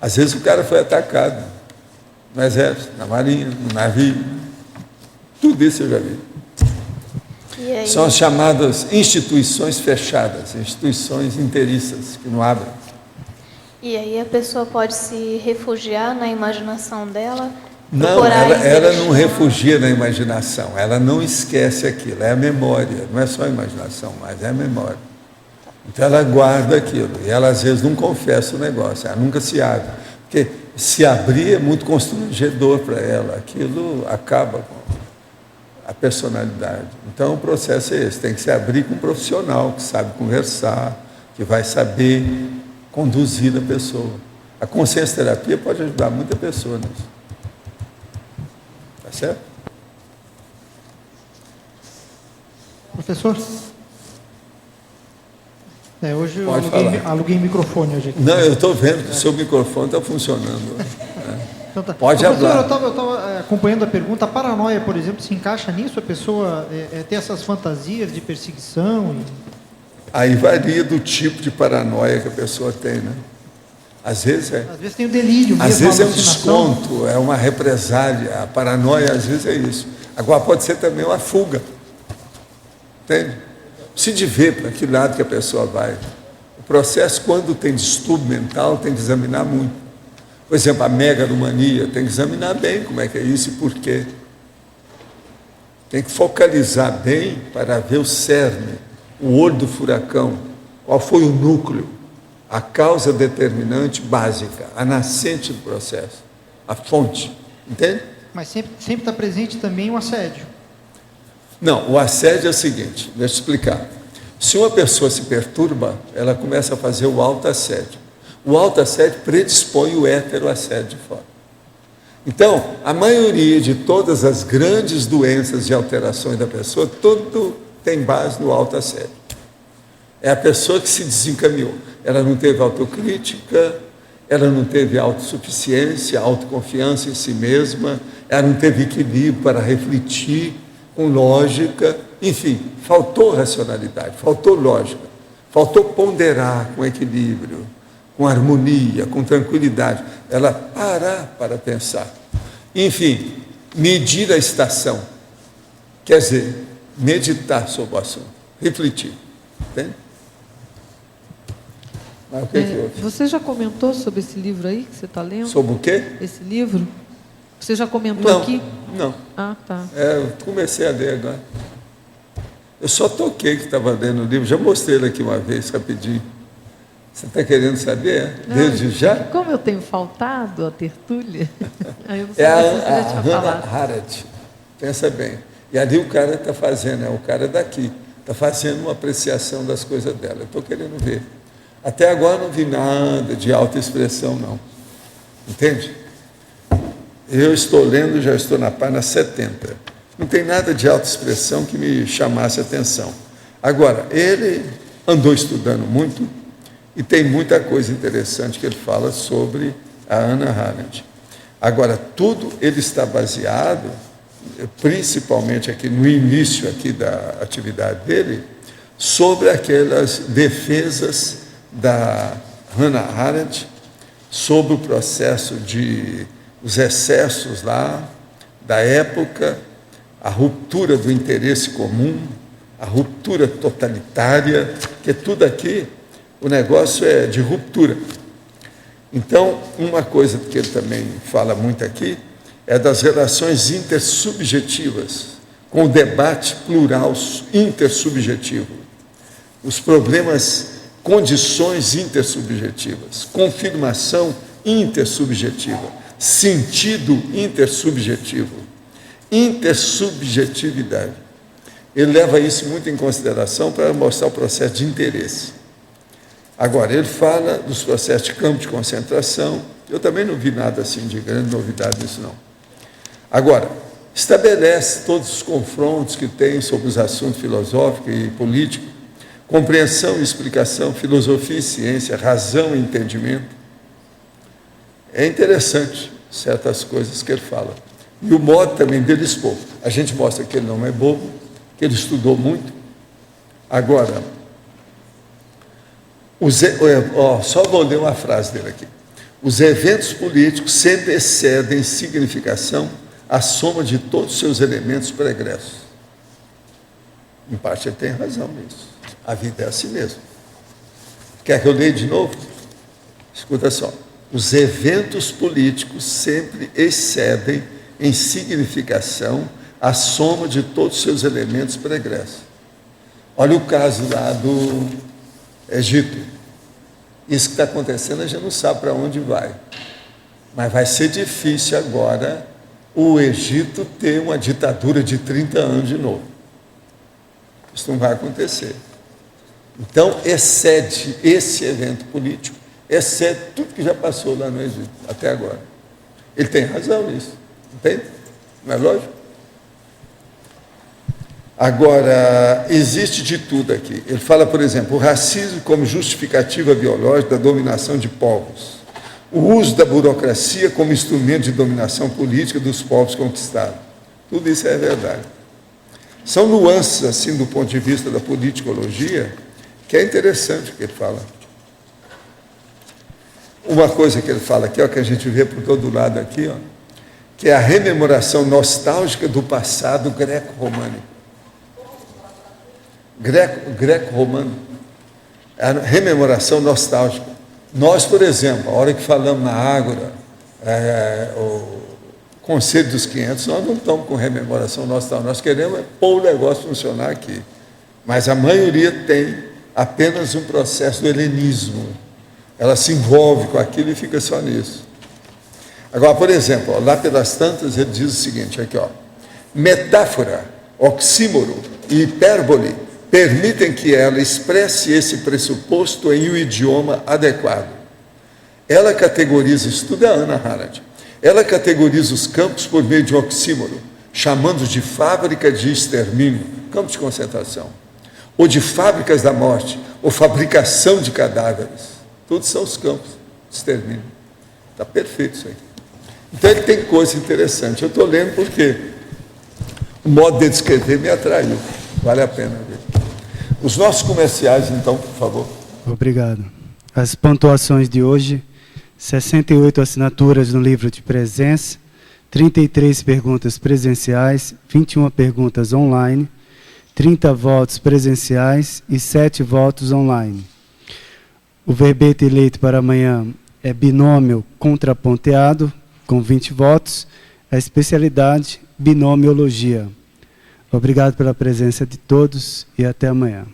Às vezes o cara foi atacado no exército, na marinha, no navio. Tudo isso eu já vi. São as chamadas instituições fechadas, instituições inteiriças, que não abrem. E aí a pessoa pode se refugiar na imaginação dela? Não, ela não refugia na imaginação, ela não esquece aquilo, é a memória, não é só a imaginação, mas é a memória. Então ela guarda aquilo, e ela às vezes não confessa o negócio, ela nunca se abre, porque se abrir é muito constrangedor para ela, aquilo acaba com a personalidade. Então o processo é esse, tem que se abrir com um profissional que sabe conversar, que vai saber conduzir a pessoa. A consciência terapia pode ajudar muita pessoa nisso. Tá certo? Professor? Hoje eu aluguei microfone hoje aqui. Não, eu estou vendo que o seu microfone está funcionando. Então tá. Pode falar. Eu estava acompanhando a pergunta. A paranoia, por exemplo, se encaixa nisso? A pessoa tem essas fantasias de perseguição? Aí varia do tipo de paranoia que a pessoa tem, né? Às vezes é. Às vezes tem o delírio mesmo. Às vezes é um desconto, é uma represália. A paranoia, às vezes, é isso. Agora, pode ser também uma fuga. Entende? Precisa ver para que lado que a pessoa vai. O processo, quando tem distúrbio mental, tem que examinar muito. Por exemplo, a megalomania, tem que examinar bem como é que é isso e por quê. Tem que focalizar bem para ver o cerne, o olho do furacão, qual foi o núcleo, a causa determinante básica, a nascente do processo, a fonte. Entende? Mas sempre está presente também o assédio. Não, o assédio é o seguinte, deixa eu explicar. Se uma pessoa se perturba, ela começa a fazer o autoassédio. O autoassédio predispõe o heteroassédio de fora. Então, a maioria de todas as grandes doenças e alterações da pessoa, tudo tem base no autoassédio. É a pessoa que se desencaminhou. Ela não teve autocrítica, ela não teve autossuficiência, autoconfiança em si mesma, ela não teve equilíbrio para refletir com lógica, enfim, faltou racionalidade, faltou lógica, faltou ponderar com equilíbrio, com harmonia, com tranquilidade, ela parar para pensar. Enfim, medir a estação, quer dizer, meditar sobre o assunto, refletir. Entende? Mas o que houve? Você já comentou sobre esse livro aí que você está lendo? Sobre o quê? Esse livro? Você já comentou aqui? Não. Ah, tá. Eu comecei a ler agora. Eu só toquei que estava lendo o livro, já mostrei ele aqui uma vez, rapidinho. Você está querendo saber? Não, Desde já? Como eu tenho faltado a tertúlia, aí eu não sei É se você já a tinha Hannah falado. Arendt. Pensa bem. E ali o cara está fazendo, o cara daqui, está fazendo uma apreciação das coisas dela. Eu estou querendo ver. Até agora não vi nada de autoexpressão, não. Entende? Eu estou lendo, já estou na página 70. Não tem nada de autoexpressão que me chamasse a atenção. Agora, ele andou estudando muito e tem muita coisa interessante que ele fala sobre a Hannah Arendt. Agora, tudo ele está baseado, principalmente aqui no início aqui da atividade dele, sobre aquelas defesas da Hannah Arendt sobre o processo de os excessos lá, da época, a ruptura do interesse comum, a ruptura totalitária, que tudo aqui, o negócio é de ruptura. Então, uma coisa que ele também fala muito aqui é das relações intersubjetivas, com o debate plural intersubjetivo. Os problemas, condições intersubjetivas, confirmação intersubjetiva, sentido intersubjetivo, intersubjetividade. Ele leva isso muito em consideração para mostrar o processo de interesse. Agora, ele fala dos processos de campo de concentração. Eu também não vi nada assim de grande novidade nisso, não. Agora, estabelece todos os confrontos que tem sobre os assuntos filosóficos e políticos, compreensão e explicação, filosofia e ciência, razão e entendimento. É interessante certas coisas que ele fala. E o modo também dele expor. A gente mostra que ele não é bobo, que ele estudou muito. Agora, só vou ler uma frase dele aqui. Os eventos políticos sempre excedem em significação a soma de todos os seus elementos pregressos. Em parte ele tem razão nisso. A vida é assim mesmo. Quer que eu leia de novo? Escuta só. Os eventos políticos sempre excedem em significação a soma de todos os seus elementos pregressos. Olha o caso lá do Egito. Isso que está acontecendo a gente não sabe para onde vai. Mas vai ser difícil agora o Egito ter uma ditadura de 30 anos de novo. Isso não vai acontecer. Então, excede esse evento político, excede tudo que já passou lá no Egito, até agora. Ele tem razão nisso, entende? Não é lógico? Agora, existe de tudo aqui. Ele fala, por exemplo, o racismo como justificativa biológica da dominação de povos, o uso da burocracia como instrumento de dominação política dos povos conquistados. Tudo isso é verdade. São nuances, assim, do ponto de vista da politicologia, que é interessante o que ele fala. Uma coisa que ele fala aqui, ó, que a gente vê por todo lado aqui, ó, que é a rememoração nostálgica do passado greco-românico. Greco-romano. É a rememoração nostálgica. Nós, por exemplo, a hora que falamos na Ágora, o Conselho dos 500, nós não estamos com rememoração nostálgica. Nós queremos pôr o negócio funcionar aqui. Mas a maioria tem apenas um processo do helenismo. Ela se envolve com aquilo e fica só nisso. Agora, por exemplo, ó, lá pelas tantas, ele diz o seguinte, aqui, ó, metáfora, oxímoro e hipérbole permitem que ela expresse esse pressuposto em um idioma adequado. Ela categoriza, estuda a Hannah Arendt, ela categoriza os campos por meio de um oxímoro, chamando de fábrica de extermínio, campos de concentração, ou de fábricas da morte, ou fabricação de cadáveres. Todos são os campos de extermínio. Está perfeito isso aí. Então ele tem coisa interessante. Eu estou lendo porque o modo de escrever me atraiu. Vale a pena ver. Os nossos comerciais, então, por favor. Obrigado. As pontuações de hoje: 68 assinaturas no livro de presença, 33 perguntas presenciais, 21 perguntas online, 30 votos presenciais e 7 votos online. O verbete eleito para amanhã é binômio contraponteado, com 20 votos, a especialidade binomiologia. Obrigado pela presença de todos e até amanhã.